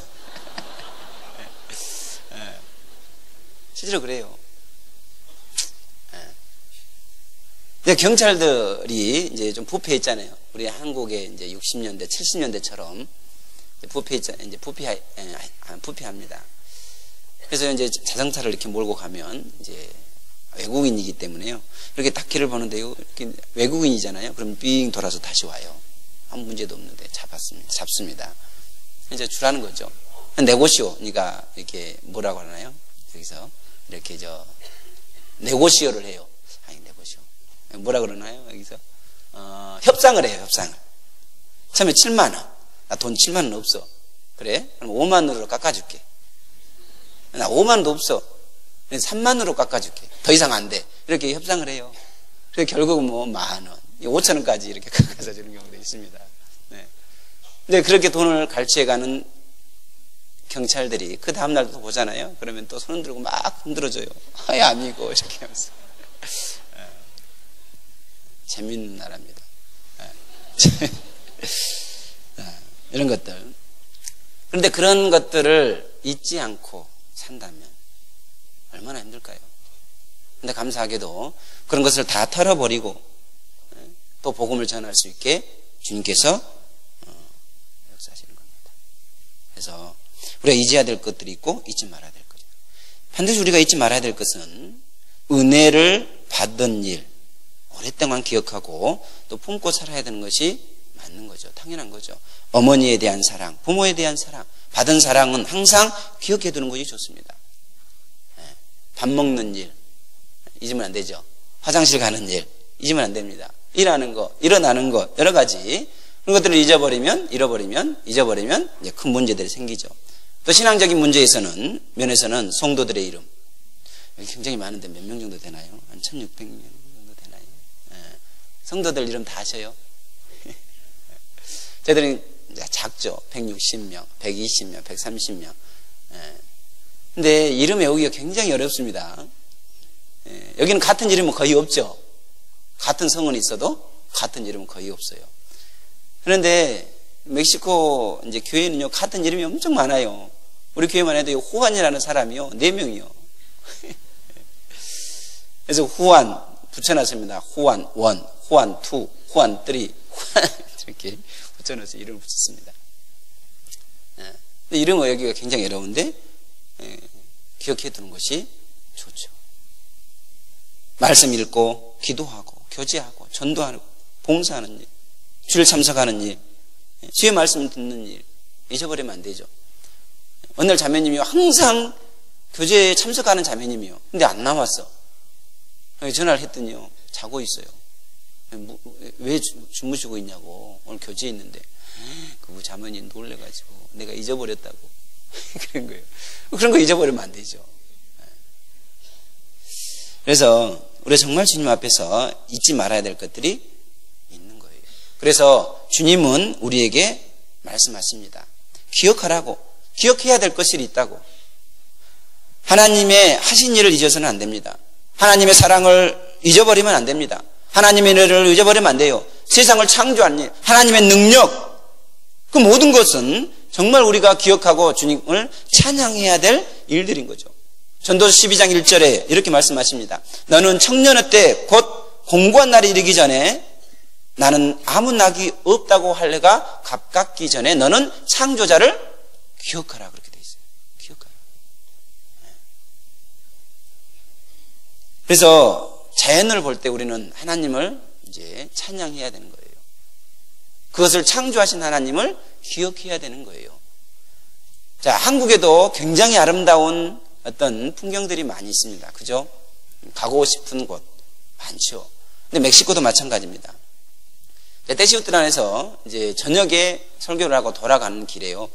실제로 그래요. 경찰들이 이제 좀 부패했잖아요. 우리 한국의 이제 60년대, 70년대처럼 부패합니다. 그래서 이제 자동차를 이렇게 몰고 가면 이제 외국인이기 때문에요. 이렇게 딱 길을 보는데요. 이렇게 외국인이잖아요. 그럼 삥 돌아서 다시 와요. 아무 문제도 없는데 잡습니다. 이제 주라는 거죠. 네고시오. 그러니까 이렇게 뭐라고 하나요? 여기서 이렇게 네고시오를 해요. 아니, 네고시오. 뭐라 그러나요? 여기서 협상을 해요. 협상을. 처음에 7만 원. 나 돈 7만 원 없어. 그래? 그럼 5만 원으로 깎아줄게. 나 5만 원도 없어. 3만 원으로 깎아줄게. 더 이상 안 돼. 이렇게 협상을 해요. 그래서 결국은 뭐 10,000원, 5,000원까지 이렇게 깎아서 주는 경우도 있습니다. 네. 근데 그렇게 돈을 갈취해가는 경찰들이 그 다음날도 또 보잖아요. 그러면 또 손 들고 막 흔들어줘요. 아이, 아니고, 이렇게 하면서. 재밌는 나라입니다. 이런 것들. 그런데 그런 것들을 잊지 않고 산다면 얼마나 힘들까요? 근데 감사하게도 그런 것을 다 털어버리고 또 복음을 전할 수 있게 주님께서 역사하시는 겁니다. 그래서 우리가 잊어야 될 것들이 있고 잊지 말아야 될 거죠. 반드시 우리가 잊지 말아야 될 것은 은혜를 받은 일, 오랫동안 기억하고 또 품고 살아야 되는 것이 맞는 거죠. 당연한 거죠. 어머니에 대한 사랑, 부모에 대한 사랑, 받은 사랑은 항상 기억해 두는 것이 좋습니다. 밥 먹는 일 잊으면 안 되죠. 화장실 가는 일 잊으면 안 됩니다. 일하는 거, 일어나는 것, 여러 가지 그런 것들을 잊어버리면 이제 큰 문제들이 생기죠. 또 신앙적인 면에서는 성도들의 이름 굉장히 많은데 몇 명 정도 되나요? 한 1600명 정도 되나요? 성도들 이름 다 아셔요? 저희들은 작죠. 160명, 120명, 130명. 근데 이름 외우기가 굉장히 어렵습니다. 여기는 같은 이름은 거의 없죠. 같은 성은 있어도 같은 이름은 거의 없어요. 그런데 멕시코 이제 교회는요, 같은 이름이 엄청 많아요. 우리 교회만 해도 후안이라는 사람이요, 4명이요. 그래서 후안 붙여놨습니다. 후안 1, 후안 2, 후안 3, 후안 이렇게 붙여넣어서 이름을 붙였습니다. 근데 이름 외우기가 굉장히 어려운데 기억해 두는 것이 좋죠. 말씀 읽고 기도하고 교제하고 전도하고 봉사하는 일, 주일 참석하는 일, 주의 말씀 듣는 일 잊어버리면 안 되죠. 어느 날 자매님이 항상 교제에 참석하는 자매님이요. 근데 안 나왔어. 전화를 했더니요, 자고 있어요. 왜 주무시고 있냐고. 오늘 교제에 있는데 그 자매니 놀래가지고 내가 잊어버렸다고 그런 거예요. 그런 거 잊어버리면 안 되죠. 그래서 우리가 정말 주님 앞에서 잊지 말아야 될 것들이 있는 거예요. 그래서 주님은 우리에게 말씀하십니다. 기억하라고. 기억해야 될 것이 있다고. 하나님의 하신 일을 잊어서는 안 됩니다. 하나님의 사랑을 잊어버리면 안 됩니다. 하나님의 은혜를 잊어버리면 안 돼요. 세상을 창조한 일, 하나님의 능력, 그 모든 것은 정말 우리가 기억하고 주님을 찬양해야 될 일들인 거죠. 전도서 12장 1절에 이렇게 말씀하십니다. 너는 청년의 때 곧 공고한 날이 이르기 전에 나는 아무 낙이 없다고 할 해가 가깝기 전에 너는 창조자를 기억하라. 그렇게 돼 있어요. 기억하라. 그래서 자연을 볼 때 우리는 하나님을 이제 찬양해야 되는 거예요. 그것을 창조하신 하나님을 기억해야 되는 거예요. 자, 한국에도 굉장히 아름다운 어떤 풍경들이 많이 있습니다. 그죠? 가고 싶은 곳 많죠. 근데 멕시코도 마찬가지입니다. 떼시우트란에서 이제 저녁에 설교를 하고 돌아가는 길에요.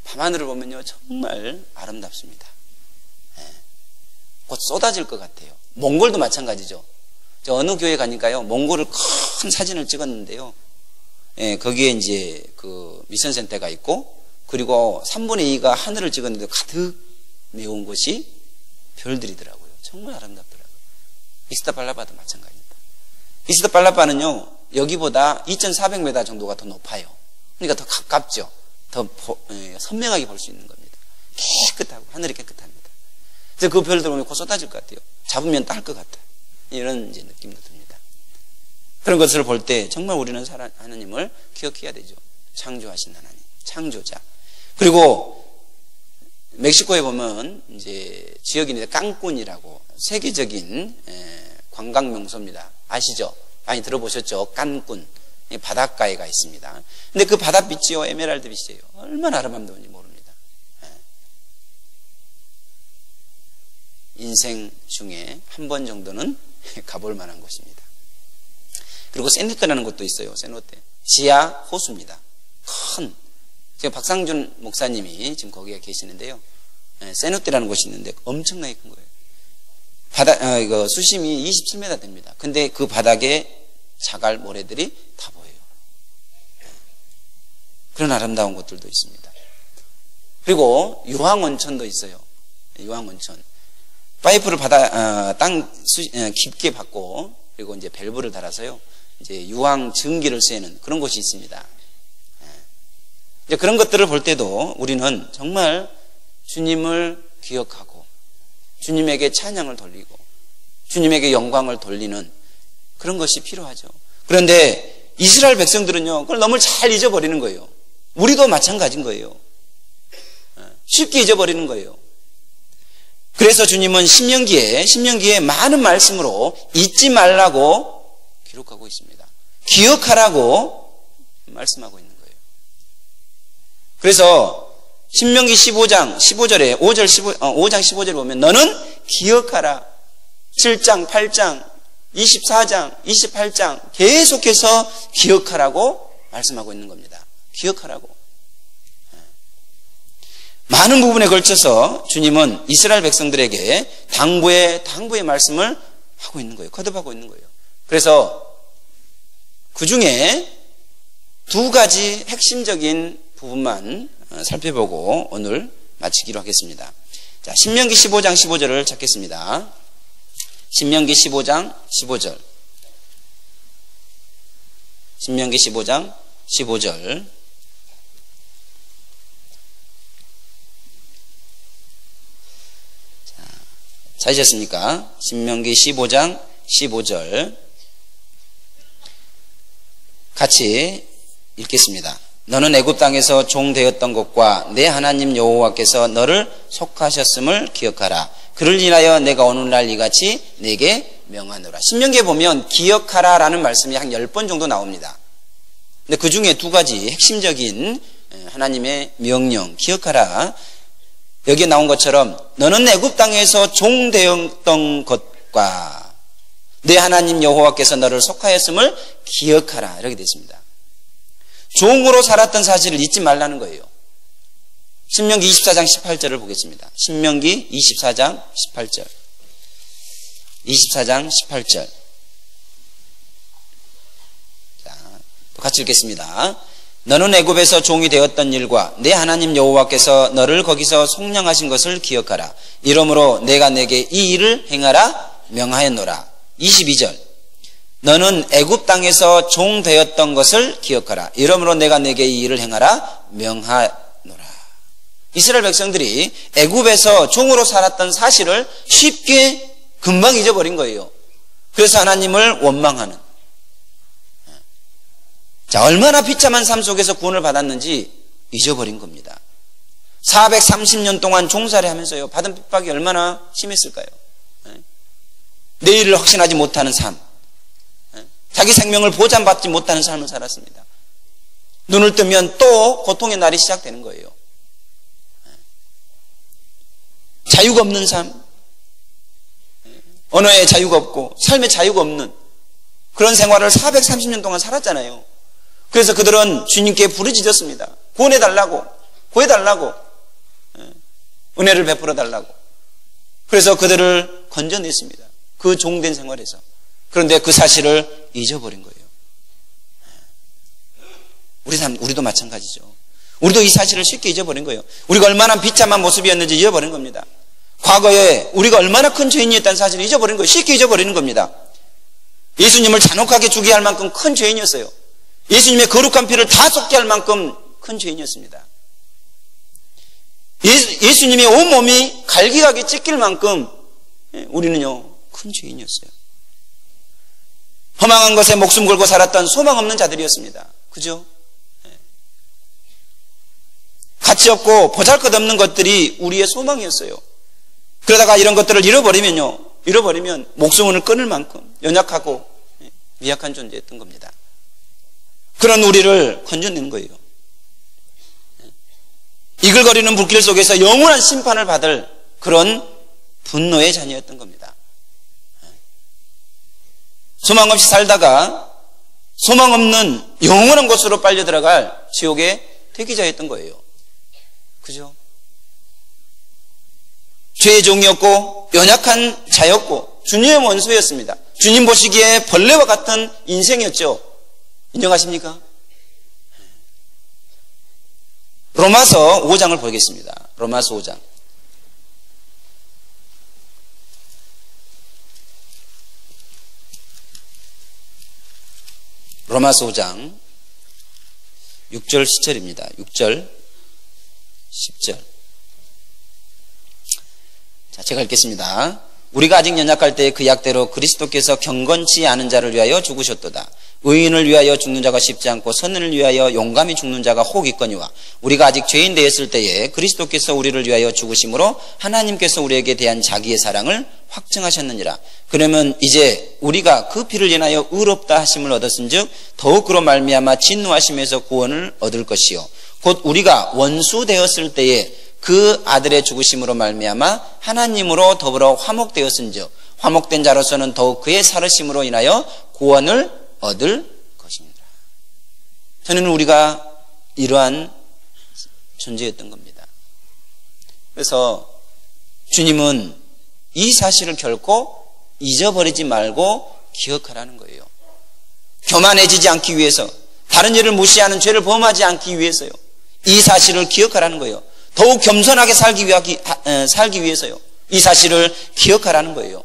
밤하늘을 보면요, 정말 아름답습니다. 곧 쏟아질 것 같아요. 몽골도 마찬가지죠. 저 어느 교회 가니까요, 몽골을 큰 사진을 찍었는데요. 거기에 이제 그 미션센터가 있고, 그리고 3분의 2가 하늘을 찍었는데 가득 메운 것이 별들이더라고요. 정말 아름답더라고요. 이스타팔라바도 마찬가지입니다. 이스타팔라바는요, 여기보다 2,400m 정도가 더 높아요. 그러니까 더 가깝죠. 더 선명하게 볼 수 있는 겁니다. 깨끗하고 하늘이 깨끗합니다. 그래서 그 별들 보면 곧 쏟아질 것 같아요. 잡으면 딸 것 같아요. 이런 이제 느낌도 듭니다. 그런 것을 볼 때 정말 우리는 하나님을 기억해야 되죠. 창조하신 하나님, 창조자. 그리고 멕시코에 보면 이제 지역이 이제 깐쿤이라고 세계적인 관광 명소입니다. 아시죠? 많이 들어보셨죠? 깐쿤. 바닷가에가 있습니다. 근데 그 바닷빛이요, 에메랄드 빛이에요. 얼마나 아름다운지 모릅니다. 인생 중에 한 번 정도는 가볼 만한 곳입니다. 그리고 세노테라는 곳도 있어요. 세노테. 지하 호수입니다. 큰. 지금 박상준 목사님이 지금 거기에 계시는데요. 세노테라는 곳이 있는데 엄청나게 큰 거예요. 이거 수심이 27m 됩니다. 근데 그 바닥에 자갈 모래들이 다 보여요. 그런 아름다운 곳들도 있습니다. 그리고 유황온천도 있어요. 유황온천. 파이프를 깊게 받고, 그리고 이제 밸브를 달아서요, 이제 유황 증기를 쐬는 그런 곳이 있습니다. 이제 그런 것들을 볼 때도 우리는 정말 주님을 기억하고, 주님에게 찬양을 돌리고, 주님에게 영광을 돌리는 그런 것이 필요하죠. 그런데 이스라엘 백성들은요, 그걸 너무 잘 잊어버리는 거예요. 우리도 마찬가지인 거예요. 쉽게 잊어버리는 거예요. 그래서 주님은 신명기에 많은 말씀으로 잊지 말라고 기록하고 있습니다. 기억하라고 말씀하고 있는 거예요. 그래서 신명기 15장 15절에 5장 15절에 보면 너는 기억하라. 7장, 8장, 24장, 28장 계속해서 기억하라고 말씀하고 있는 겁니다. 기억하라고. 많은 부분에 걸쳐서 주님은 이스라엘 백성들에게 당부의 말씀을 하고 있는 거예요. 거듭하고 있는 거예요. 그래서 그 중에 두 가지 핵심적인 부분만 살펴보고 오늘 마치기로 하겠습니다. 자, 신명기 15장 15절을 찾겠습니다. 신명기 15장 15절. 신명기 15장 15절. 찾으셨습니까? 신명기 15장 15절 같이 읽겠습니다. 너는 애굽 땅에서 종 되었던 것과 내 하나님 여호와께서 너를 속하셨음을 기억하라. 그를 인하여 내가 오늘날 이같이 내게 명하노라. 신명기에 보면 기억하라라는 말씀이 한 10번 정도 나옵니다. 근데 그 중에 두 가지 핵심적인 하나님의 명령, 기억하라. 여기에 나온 것처럼 너는 애굽 땅에서 종 되었던 것과 내 하나님 여호와께서 너를 속하였음을 기억하라. 이렇게 되어 있습니다. 종으로 살았던 사실을 잊지 말라는 거예요. 신명기 24장 18절을 보겠습니다. 신명기 24장 18절. 24장 18절. 자, 같이 읽겠습니다. 너는 애굽에서 종이 되었던 일과 내 하나님 여호와께서 너를 거기서 속량하신 것을 기억하라. 이러므로 내가 내게 이 일을 행하라 명하였노라. 22절. 너는 애굽 땅에서 종 되었던 것을 기억하라. 이러므로 내가 내게 이 일을 행하라 명하노라. 이스라엘 백성들이 애굽에서 종으로 살았던 사실을 쉽게 금방 잊어버린 거예요. 그래서 하나님을 원망하는. 자, 얼마나 비참한 삶 속에서 구원을 받았는지 잊어버린 겁니다. 430년 동안 종살이 하면서요, 받은 핍박이 얼마나 심했을까요? 내일을 확신하지 못하는 삶, 자기 생명을 보장받지 못하는 삶을 살았습니다. 눈을 뜨면 또 고통의 날이 시작되는 거예요. 자유가 없는 삶, 언어의 자유가 없고 삶의 자유가 없는 그런 생활을 430년 동안 살았잖아요. 그래서 그들은 주님께 부르짖었습니다. 구원해달라고, 구해달라고, 은혜를 베풀어달라고. 그래서 그들을 건져냈습니다. 그 종된 생활에서. 그런데 그 사실을 잊어버린 거예요. 우리도 마찬가지죠. 우리도 이 사실을 쉽게 잊어버린 거예요. 우리가 얼마나 비참한 모습이었는지 잊어버린 겁니다. 과거에 우리가 얼마나 큰 죄인이었다는 사실을 잊어버린 거예요. 쉽게 잊어버리는 겁니다. 예수님을 잔혹하게 죽게 할 만큼 큰 죄인이었어요. 예수님의 거룩한 피를 다 쏟게 할 만큼 큰 죄인이었습니다. 예수님의 온몸이 갈기갈기 찢길 만큼 우리는요, 큰 죄인이었어요. 허망한 것에 목숨 걸고 살았던 소망 없는 자들이었습니다. 그죠? 가치 없고 보잘것없는 것들이 우리의 소망이었어요. 그러다가 이런 것들을 잃어버리면 목숨을 끊을 만큼 연약하고 미약한 존재였던 겁니다. 그런 우리를 건져내는 거예요. 이글거리는 불길 속에서 영원한 심판을 받을 그런 분노의 자녀였던 겁니다. 소망 없이 살다가 소망 없는 영원한 곳으로 빨려 들어갈 지옥의 대기자였던 거예요. 그죠? 죄의 종이었고 연약한 자였고 주님의 원수였습니다. 주님 보시기에 벌레와 같은 인생이었죠. 인정하십니까? 로마서 5장을 보겠습니다. 로마서 5장. 로마서 5장 6절 10절입니다. 6절 10절. 자, 제가 읽겠습니다. 우리가 아직 연약할 때 그 약대로 그리스도께서 경건치 않은 자를 위하여 죽으셨도다. 의인을 위하여 죽는 자가 쉽지 않고 선인을 위하여 용감히 죽는 자가 혹 있거니와 우리가 아직 죄인 되었을 때에 그리스도께서 우리를 위하여 죽으심으로 하나님께서 우리에게 대한 자기의 사랑을 확증하셨느니라. 그러면 이제 우리가 그 피를 인하여 의롭다 하심을 얻었은즉 더욱 그로 말미암아 진노하심에서 구원을 얻을 것이요 곧 우리가 원수 되었을 때에 그 아들의 죽으심으로 말미암아 하나님으로 더불어 화목되었은즉 화목된 자로서는 더욱 그의 살으심으로 인하여 구원을 얻을 것입니다. 저는 우리가 이러한 존재였던 겁니다. 그래서 주님은 이 사실을 결코 잊어버리지 말고 기억하라는 거예요. 교만해지지 않기 위해서, 다른 일을 무시하는 죄를 범하지 않기 위해서요. 이 사실을 기억하라는 거예요. 더욱 겸손하게 살기 위해서요. 이 사실을 기억하라는 거예요.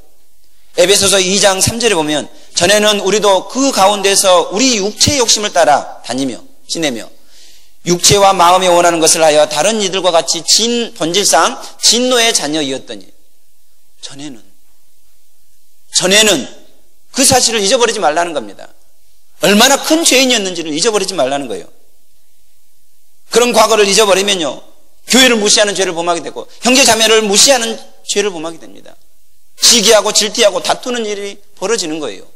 에베소서 2장 3절에 보면 전에는 우리도 그 가운데서 우리 육체의 욕심을 따라 다니며 지내며 육체와 마음이 원하는 것을 하여 다른 이들과 같이 본질상 진노의 자녀이었더니 전에는 그 사실을 잊어버리지 말라는 겁니다. 얼마나 큰 죄인이었는지를 잊어버리지 말라는 거예요. 그런 과거를 잊어버리면요, 교회를 무시하는 죄를 범하게 되고 형제 자매를 무시하는 죄를 범하게 됩니다. 시기하고 질투하고 다투는 일이 벌어지는 거예요.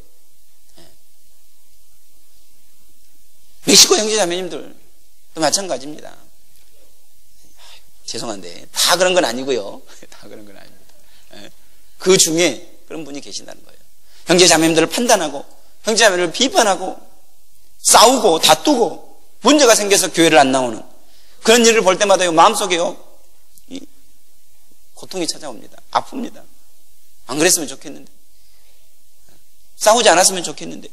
멕시코 형제 자매님들도 마찬가지입니다. 죄송한데 다 그런 건 아니고요. 다 그런 건 아닙니다. 그 중에 그런 분이 계신다는 거예요. 형제 자매님들을 판단하고 형제 자매를 비판하고 싸우고 다투고 문제가 생겨서 교회를 안 나오는 그런 일을 볼 때마다 마음속에요, 고통이 찾아옵니다. 아픕니다. 안 그랬으면 좋겠는데, 싸우지 않았으면 좋겠는데요.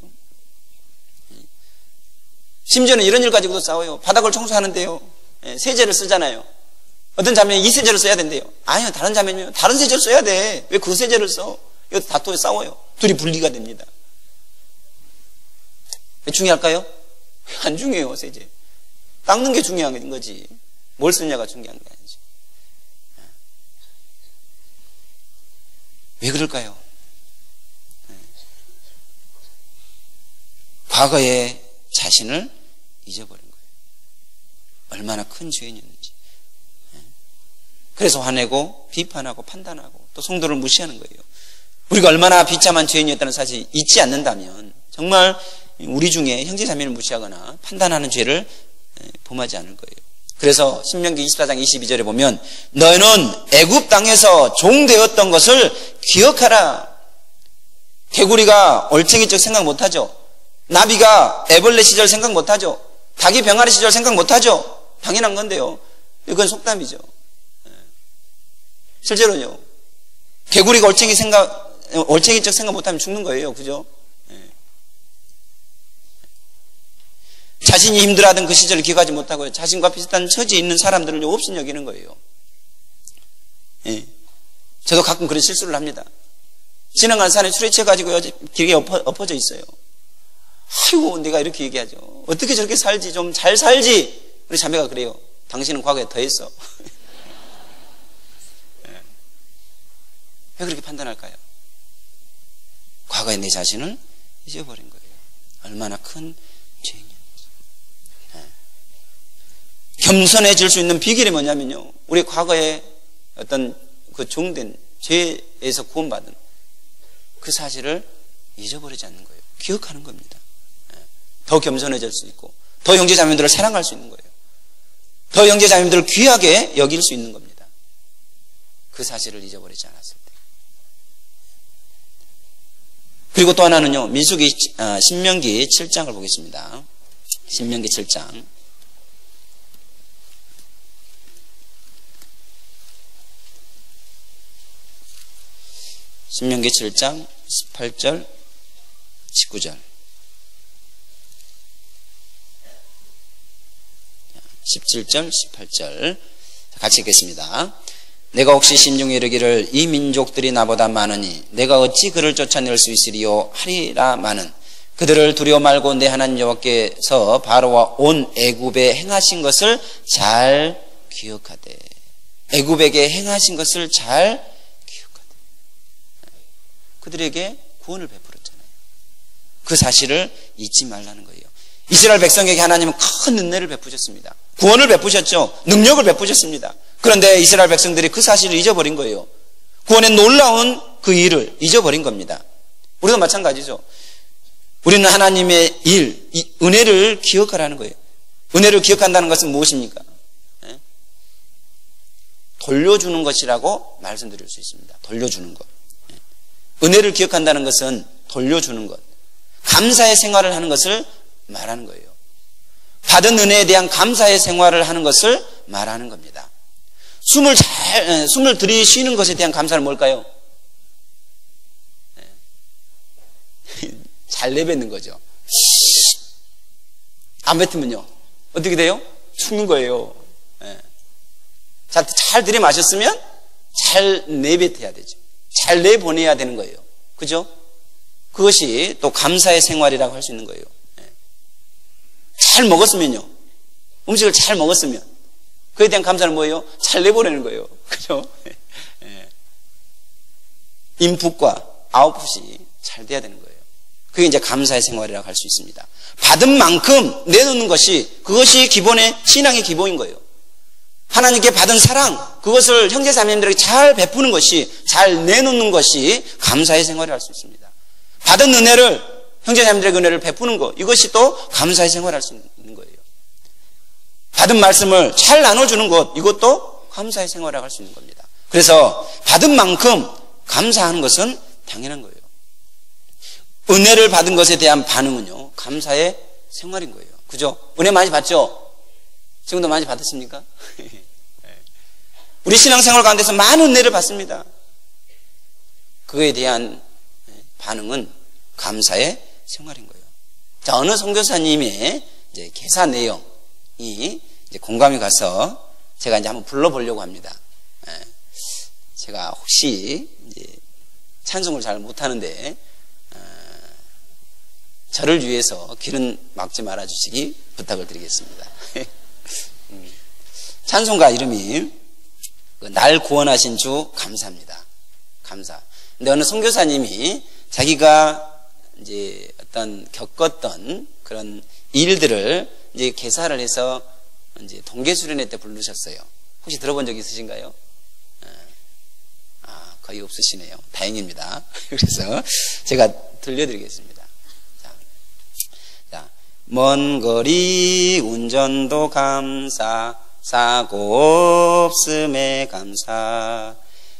심지어는 이런 일 가지고도 싸워요. 바닥을 청소하는데요, 세제를 쓰잖아요. 어떤 자매는 이 세제를 써야 된대요. 아니요, 다른 자매는요, 다른 세제를 써야 돼. 왜 그 세제를 써? 이거 다투어 싸워요. 둘이 분리가 됩니다. 왜 중요할까요? 안 중요해요, 세제. 닦는 게 중요한 거지. 뭘 쓰냐가 중요한 게 아니죠. 왜 그럴까요? 과거의 자신을 잊어버린 거예요. 얼마나 큰 죄인이었는지. 그래서 화내고 비판하고 판단하고 또 성도를 무시하는 거예요. 우리가 얼마나 비참한 죄인이었다는 사실을 잊지 않는다면 정말 우리 중에 형제 자매를 무시하거나 판단하는 죄를 범하지 않을 거예요. 그래서 신명기 24장 22절에 보면 너는 애굽 땅에서 종되었던 것을 기억하라. 개구리가 얼챙이적 생각 못하죠. 나비가 애벌레 시절 생각 못하죠. 닭이 병아리 시절 생각 못하죠. 당연한 건데요, 이건 속담이죠. 실제로요, 개구리가 얼챙이적 생각 못하면 죽는 거예요. 그죠? 자신이 힘들어하던 그 시절을 기억하지 못하고요, 자신과 비슷한 처지에 있는 사람들을 없이 여기는 거예요. 저도 가끔 그런 실수를 합니다. 지나가는 산에 술에 취해가지고요, 길게 엎어져 있어요. 아이고, 내가 이렇게 얘기하죠. 어떻게 저렇게 살지? 좀 잘 살지? 우리 자매가 그래요. 당신은 과거에 더했어. 왜 그렇게 판단할까요? 과거에 내 자신을 잊어버린 거예요. 얼마나 큰 죄인이었는지. 겸손해질 수 있는 비결이 뭐냐면요, 우리 과거에 어떤 그 종된 죄에서 구원받은 그 사실을 잊어버리지 않는 거예요. 기억하는 겁니다. 더 겸손해질 수 있고 더 형제자매들을 사랑할 수 있는 거예요. 더 형제자매들을 귀하게 여길 수 있는 겁니다. 그 사실을 잊어버리지 않았을 때. 그리고 또 하나는요, 신명기 7장을 보겠습니다. 신명기 7장. 신명기 7장 18절 19절. 17절, 18절 같이 읽겠습니다. 내가 혹시 심중에 이르기를 이 민족들이 나보다 많으니 내가 어찌 그를 쫓아낼 수 있으리요 하리라 마는 그들을 두려워 말고 내 하나님 여호와께서 바로와 온 애굽에 행하신 것을 잘 기억하되 애굽에게 행하신 것을 잘 기억하되 그들에게 구원을 베풀었잖아요. 그 사실을 잊지 말라는 거예요. 이스라엘 백성에게 하나님은 큰 은혜를 베푸셨습니다. 구원을 베푸셨죠. 능력을 베푸셨습니다. 그런데 이스라엘 백성들이 그 사실을 잊어버린 거예요. 구원의 놀라운 그 일을 잊어버린 겁니다. 우리도 마찬가지죠. 우리는 하나님의 일, 이 은혜를 기억하라는 거예요. 은혜를 기억한다는 것은 무엇입니까? 돌려주는 것이라고 말씀드릴 수 있습니다. 돌려주는 것. 은혜를 기억한다는 것은 돌려주는 것. 감사의 생활을 하는 것을 말하는 거예요. 받은 은혜에 대한 감사의 생활을 하는 것을 말하는 겁니다. 숨을 들이쉬는 것에 대한 감사는 뭘까요? 잘 내뱉는 거죠. 안 뱉으면요 어떻게 돼요? 죽는 거예요. 잘 들이마셨으면 잘 내뱉어야 되죠. 잘 내보내야 되는 거예요. 그죠? 그것이 또 감사의 생활이라고 할 수 있는 거예요. 잘 먹었으면요, 음식을 잘 먹었으면 그에 대한 감사는 뭐예요? 잘 내보내는 거예요. 그죠? 인풋과 아웃풋이 잘 돼야 되는 거예요. 그게 이제 감사의 생활이라고 할 수 있습니다. 받은 만큼 내놓는 것이, 그것이 기본의 신앙의 기본인 거예요. 하나님께 받은 사랑, 그것을 형제자매님들에게 잘 베푸는 것이, 잘 내놓는 것이 감사의 생활을 할 수 있습니다. 받은 은혜를, 형제자매님들에게 은혜를 베푸는 것, 이것이 또 감사의 생활을 할 수 있는 거예요. 받은 말씀을 잘 나눠주는 것, 이것도 감사의 생활을 할 수 있는 겁니다. 그래서 받은 만큼 감사하는 것은 당연한 거예요. 은혜를 받은 것에 대한 반응은요, 감사의 생활인 거예요. 그죠? 은혜 많이 받죠? 지금도 많이 받았습니까? 우리 신앙생활 가운데서 많은 은혜를 받습니다. 그거에 대한 반응은 감사의 생활인 거예요. 자, 어느 선교사님의 이제 개사 내용이 이제 공감이 가서 제가 이제 한번 불러보려고 합니다. 제가 혹시 이제 찬송을 잘 못하는데 저를 위해서 길은 막지 말아주시기 부탁을 드리겠습니다. 찬송가 이름이 날 구원하신 주 감사합니다. 감사. 근데 어느 선교사님이 자기가 이제 어떤 겪었던 그런 일들을 이제 개사를 해서 이제 동계수련회 때 부르셨어요. 혹시 들어본 적 있으신가요? 거의 없으시네요. 다행입니다. 그래서 제가 들려드리겠습니다. 자, 먼 거리 운전도 감사, 사고 없음에 감사,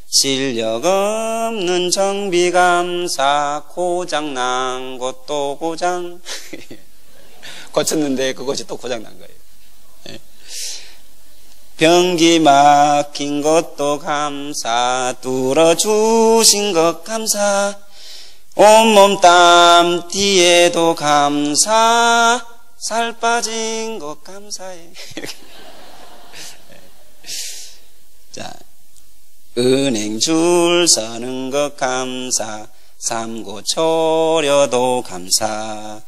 실력 없는 정비 감사, 고장난 것도 고장 고쳤는데 그것이 또 고장난 거예요. 변기 막힌 것도 감사, 뚫어주신 것 감사, 온몸 땀 뒤에도 감사, 살 빠진 것 감사해. 자, 은행 줄 서는 것 감사, 삼고 초려도 감사,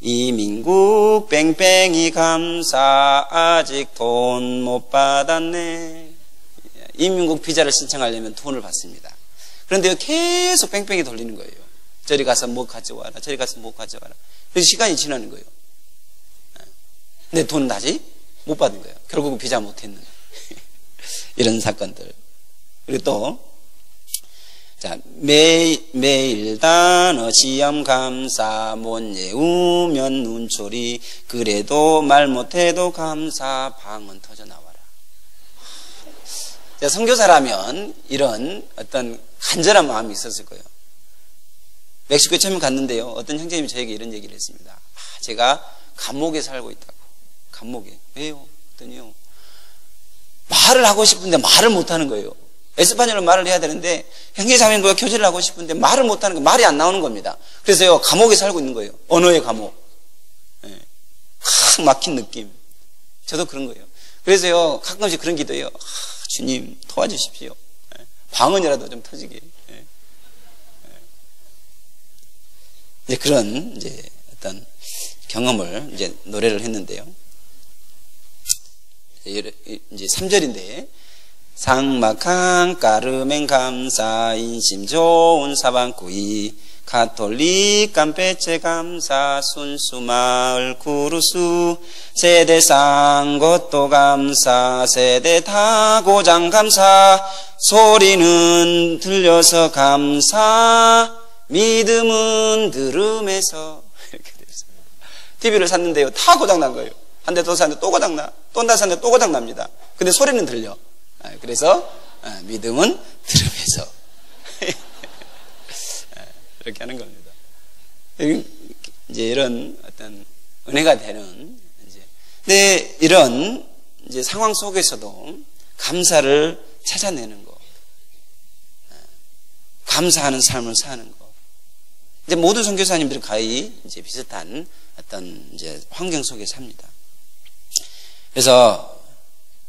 이민국 뺑뺑이 감사, 아직 돈 못 받았네. 이민국 비자를 신청하려면 돈을 받습니다. 그런데 계속 뺑뺑이 돌리는 거예요. 저리 가서 뭐 가져와라, 저리 가서 뭐 가져와라. 그래서 시간이 지나는 거예요. 근데 돈은 아직 못 받은 거예요. 결국은 비자 못 했는 이런 사건들. 그리고 또 자, 매일 단어 시험 감사, 못 외우면 눈초리, 그래도 말 못해도 감사, 방언 터져 나와라. 자, 선교사라면 이런 어떤 간절한 마음이 있었을 거예요. 멕시코에 처음 갔는데요, 어떤 형제님이 저에게 이런 얘기를 했습니다. 제가 감옥에 살고 있다고. 감옥에. 왜요? 그랬더니요, 말을 하고 싶은데 말을 못하는 거예요. 에스파뇰로 말을 해야 되는데 형제자매님과 교제를 하고 싶은데 말을 못하는 거, 말이 안 나오는 겁니다. 그래서요, 감옥에 살고 있는 거예요. 언어의 감옥. 확 막힌 느낌. 저도 그런 거예요. 그래서요, 가끔씩 그런 기도해요. 주님, 도와주십시오. 방언이라도 좀 터지게. 이제 그런, 이제 어떤 경험을 이제 노래를 했는데요. 이제 3절인데, 상막한 까르멘 감사, 인심 좋은 사방구이, 가톨릭 깜빼체 감사, 순수마을 구루수, 세대상 것도 감사, 세대 타고장 감사, 소리는 들려서 감사, 믿음은 들음에서. 이렇게 되어 있습니다. TV를 샀는데요, 다 고장난 거예요. 한 대 또 샀는데 또 고장나, 또 한 대 샀는데 또 고장납니다. 근데 소리는 들려. 그래서 믿음은 들음에서. 이렇게 하는 겁니다. 이제 이런 어떤 은혜가 되는, 근데 이런 이제 상황 속에서도 감사를 찾아내는 거, 감사하는 삶을 사는 거. 이제 모든 선교사님들은 거의 이제 비슷한 어떤 이제 환경 속에 삽니다. 그래서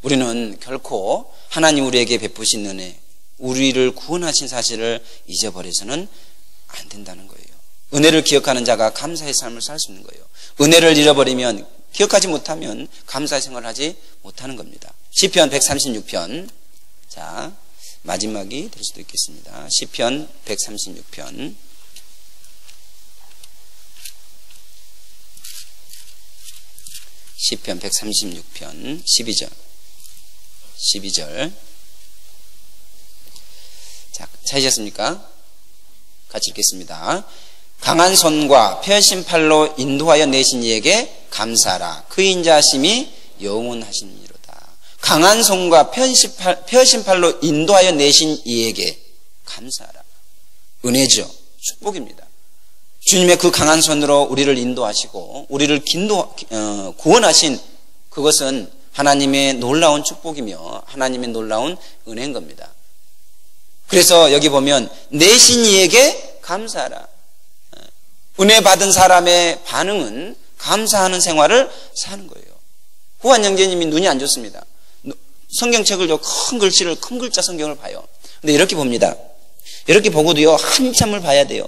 우리는 결코 하나님 우리에게 베푸신 은혜, 우리를 구원하신 사실을 잊어버려서는 안 된다는 거예요. 은혜를 기억하는 자가 감사의 삶을 살 수 있는 거예요. 은혜를 잃어버리면, 기억하지 못하면 감사의 생활을 하지 못하는 겁니다. 시편 136편. 자, 마지막이 될 수도 있겠습니다. 시편 136편. 시편 136편 12절. 자, 찾으셨습니까? 같이 읽겠습니다. 강한 손과 펴신 팔로 인도하여 내신 이에게 감사하라. 그 인자하심이 영원하시니로다. 강한 손과 펴신 팔로 인도하여 내신 이에게 감사하라. 은혜죠. 축복입니다. 주님의 그 강한 손으로 우리를 인도하시고 우리를 구원하신 그것은 하나님의 놀라운 축복이며 하나님의 놀라운 은혜인 겁니다. 그래서 여기 보면 내신 이에게 감사하라. 은혜 받은 사람의 반응은 감사하는 생활을 사는 거예요. 후한 형제님이 눈이 안 좋습니다. 성경책을 큰 글씨를, 큰 글자 성경을 봐요. 근데 이렇게 봅니다. 이렇게 보고도요, 한참을 봐야 돼요.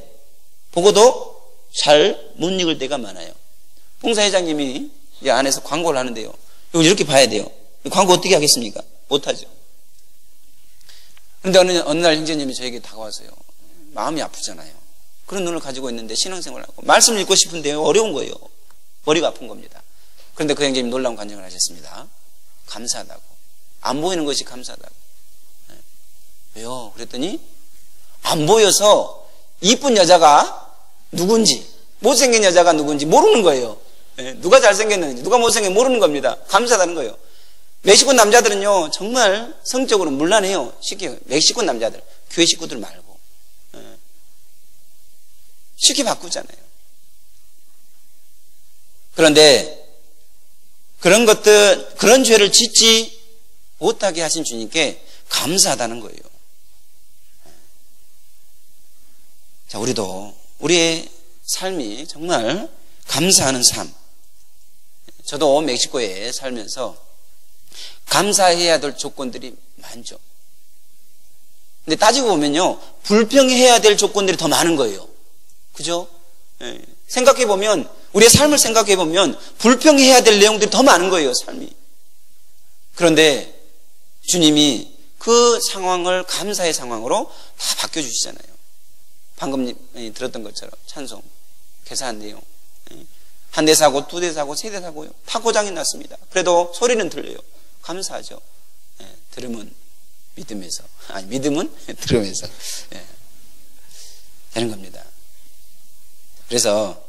보고도 잘 못 읽을 때가 많아요. 봉사회장님이 이 안에서 광고를 하는데요, 이걸 이렇게 봐야 돼요. 광고 어떻게 하겠습니까? 못하죠. 그런데 어느 날 형제님이 저에게 다가와서요, 마음이 아프잖아요. 그런 눈을 가지고 있는데 신앙생활을 하고 말씀을 읽고 싶은데요, 어려운 거예요. 머리가 아픈 겁니다. 그런데 그 형제님이 놀라운 간증을 하셨습니다. 감사하다고. 안 보이는 것이 감사하다고. 네. 왜요? 그랬더니 안 보여서 이쁜 여자가 누군지, 못생긴 여자가 누군지 모르는 거예요. 네. 누가 잘생겼는지, 누가 못생겼는지 모르는 겁니다. 감사하다는 거예요. 멕시코 남자들은요, 정말 성적으로 문란해요. 쉽게, 멕시코 남자들, 교회 식구들 말고. 쉽게 바꾸잖아요. 그런데 그런 것들, 그런 죄를 짓지 못하게 하신 주님께 감사하다는 거예요. 자, 우리도 우리의 삶이 정말 감사하는 삶. 저도 멕시코에 살면서 감사해야 될 조건들이 많죠. 근데 따지고 보면요, 불평해야 될 조건들이 더 많은 거예요. 그죠? 예. 생각해보면, 우리의 삶을 생각해보면 불평해야 될 내용들이 더 많은 거예요, 삶이. 그런데 주님이 그 상황을 감사의 상황으로 다 바뀌어주시잖아요. 방금 들었던 것처럼 찬송, 개사한 내용. 한 대 사고, 두 대 사고, 세 대 사고요. 다 고장이 났습니다. 그래도 소리는 들려요. 감사하죠. 예. 들으면 믿음에서. 아니, 믿음은 들으면서. 예. 되는 겁니다. 그래서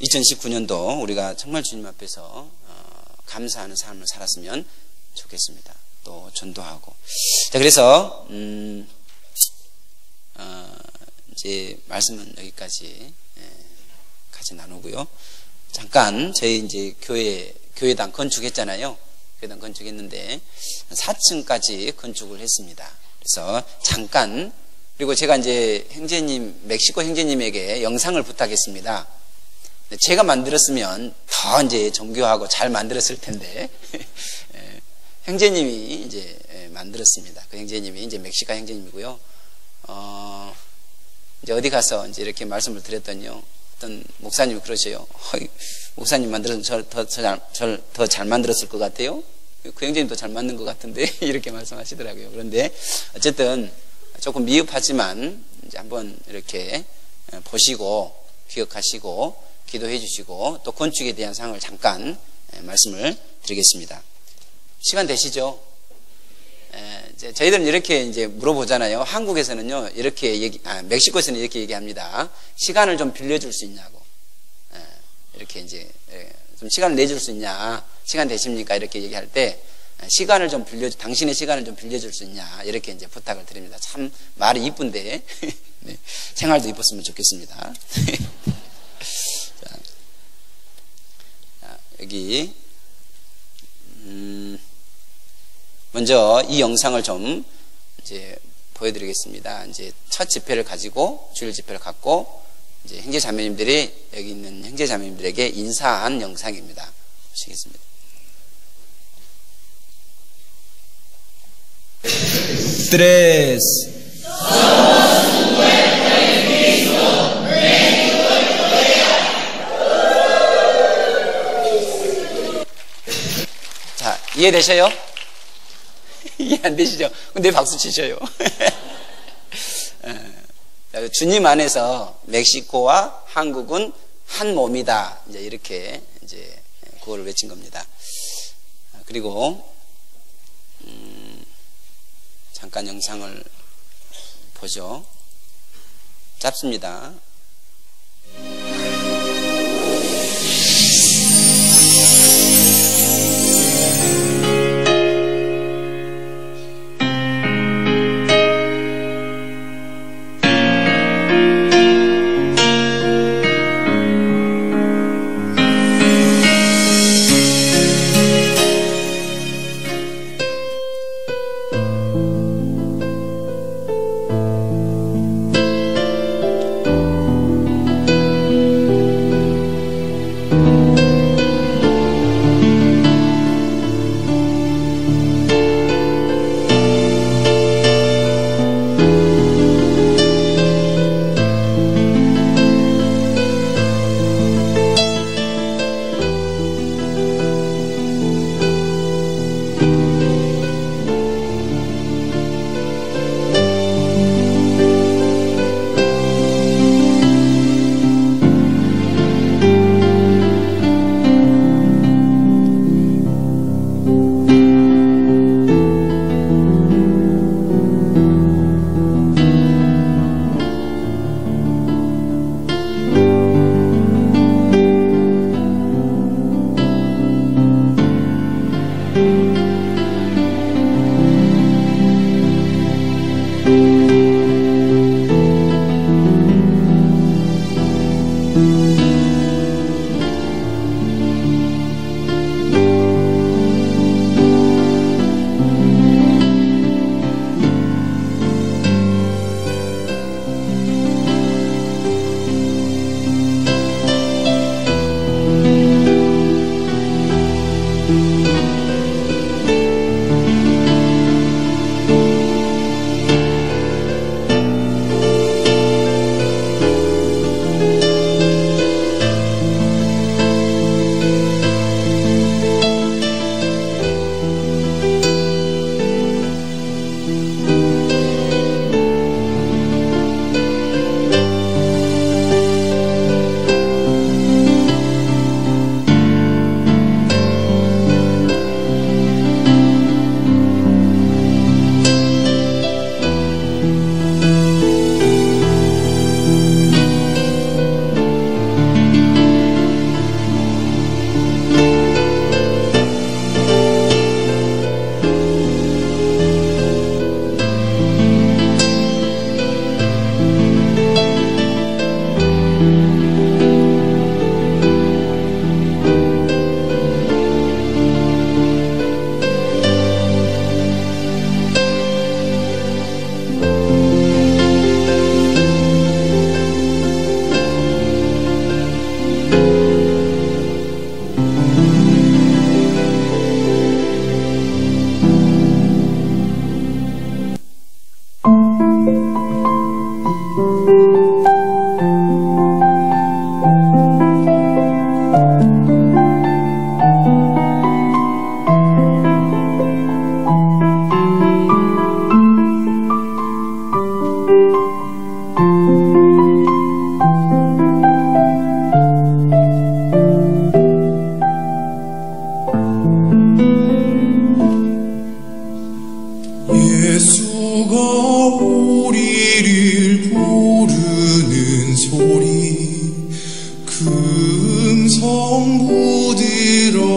2019년도 우리가 정말 주님 앞에서 감사하는 삶을 살았으면 좋겠습니다. 또 전도하고. 자, 그래서 이제 말씀은 여기까지 같이 나누고요. 잠깐 저희 이제 교회당 건축했잖아요. 교회당 건축했는데 4층까지 건축을 했습니다. 그래서 잠깐, 그리고 제가 이제 형제님, 멕시코 형제님에게 영상을 부탁했습니다. 제가 만들었으면 더 이제 정교하고 잘 만들었을 텐데, 형제님이 이제 만들었습니다. 그 형제님이 이제 멕시카 형제님이고요. 이제 어디 가서 이제 이렇게 말씀을 드렸더니요. 어떤 목사님이 그러셔요. 목사님 만들어서 더 잘 만들었을 것 같아요. 그 형제님도 잘 만든 것 같은데 이렇게 말씀하시더라고요. 그런데 어쨌든 조금 미흡하지만 이제 한번 이렇게 보시고 기억하시고 기도해 주시고 또 건축에 대한 사항을 잠깐 말씀을 드리겠습니다. 시간 되시죠? 이제 저희들은 이렇게 이제 물어보잖아요. 한국에서는요, 이렇게 멕시코에서는 이렇게 얘기합니다. 시간을 좀 빌려줄 수 있냐고. 이렇게 이제, 좀 시간을 내줄 수 있냐. 시간 되십니까? 이렇게 얘기할 때, 당신의 시간을 좀 빌려줄 수 있냐. 이렇게 이제 부탁을 드립니다. 참, 말이 이쁜데, 네, 생활도 이뻤으면 좋겠습니다. 자, 여기, 먼저 이 영상을 좀 이제 보여드리겠습니다. 이제 첫 집회를 가지고 주일 집회를 갖고 이제 형제 자매님들이 여기 있는 형제 자매님들에게 인사한 영상입니다. 보시겠습니다. Tres. 자, 이해되셔요? 이해 안 되시죠? 근데 박수 치셔요. 주님 안에서 멕시코와 한국은 한 몸이다. 이제 이렇게 이제 그걸 외친 겁니다. 그리고 잠깐 영상을 보죠. 짧습니다. 부드러워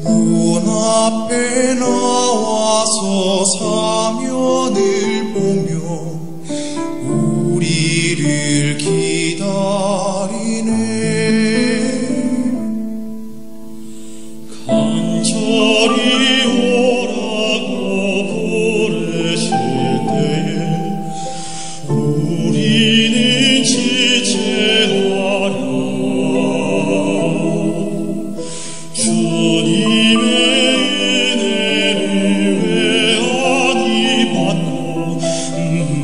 눈앞에 나와서 사면을 보며 우리를 기다리네. 간절히 오라고 부르실 때에 우리는 지체하라. 주님의 은혜를 외아니 받고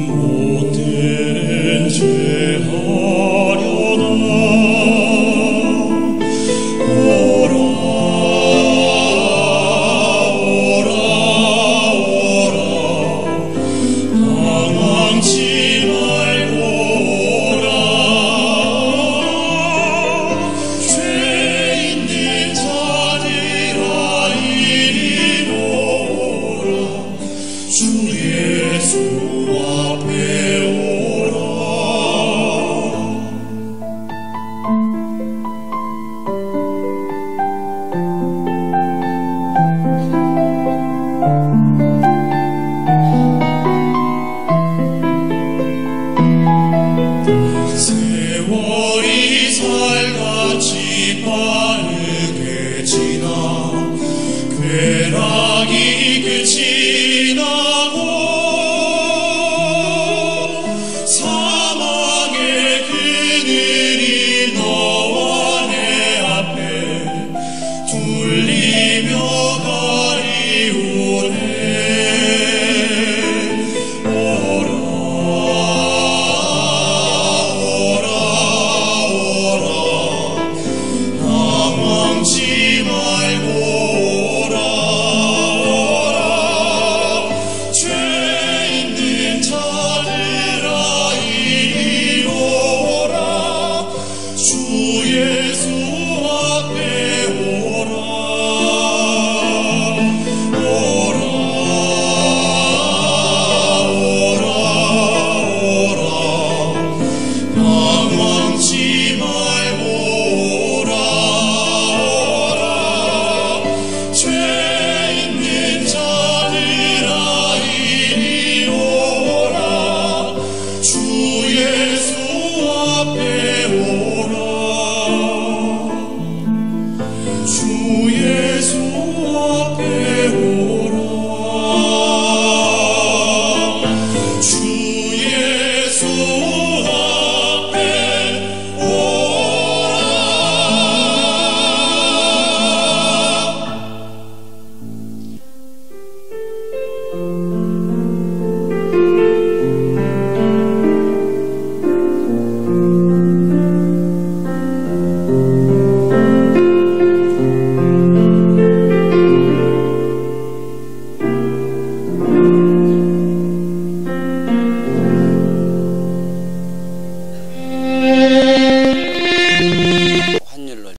못들은 죄하려나. 오라 오라 오라 방황치 말고 오라. 죄 있는 자들아 이리 오라. 주 예수 앞에 오라. 세월이 살같이 빠르게 지나 쾌락이 끝이 나고 사망의 그늘이 너와 내 앞에 둘리며 가리우네. 오라 오라 오라 방황치 말고 오라. 오라 죄 있는 자들아 이리 오라. 주 예수 앞에 오라. 오라 오라 오라 방황치 말고 오라. 오라 죄 있는 자들아 이리 오라. 주 예수 앞에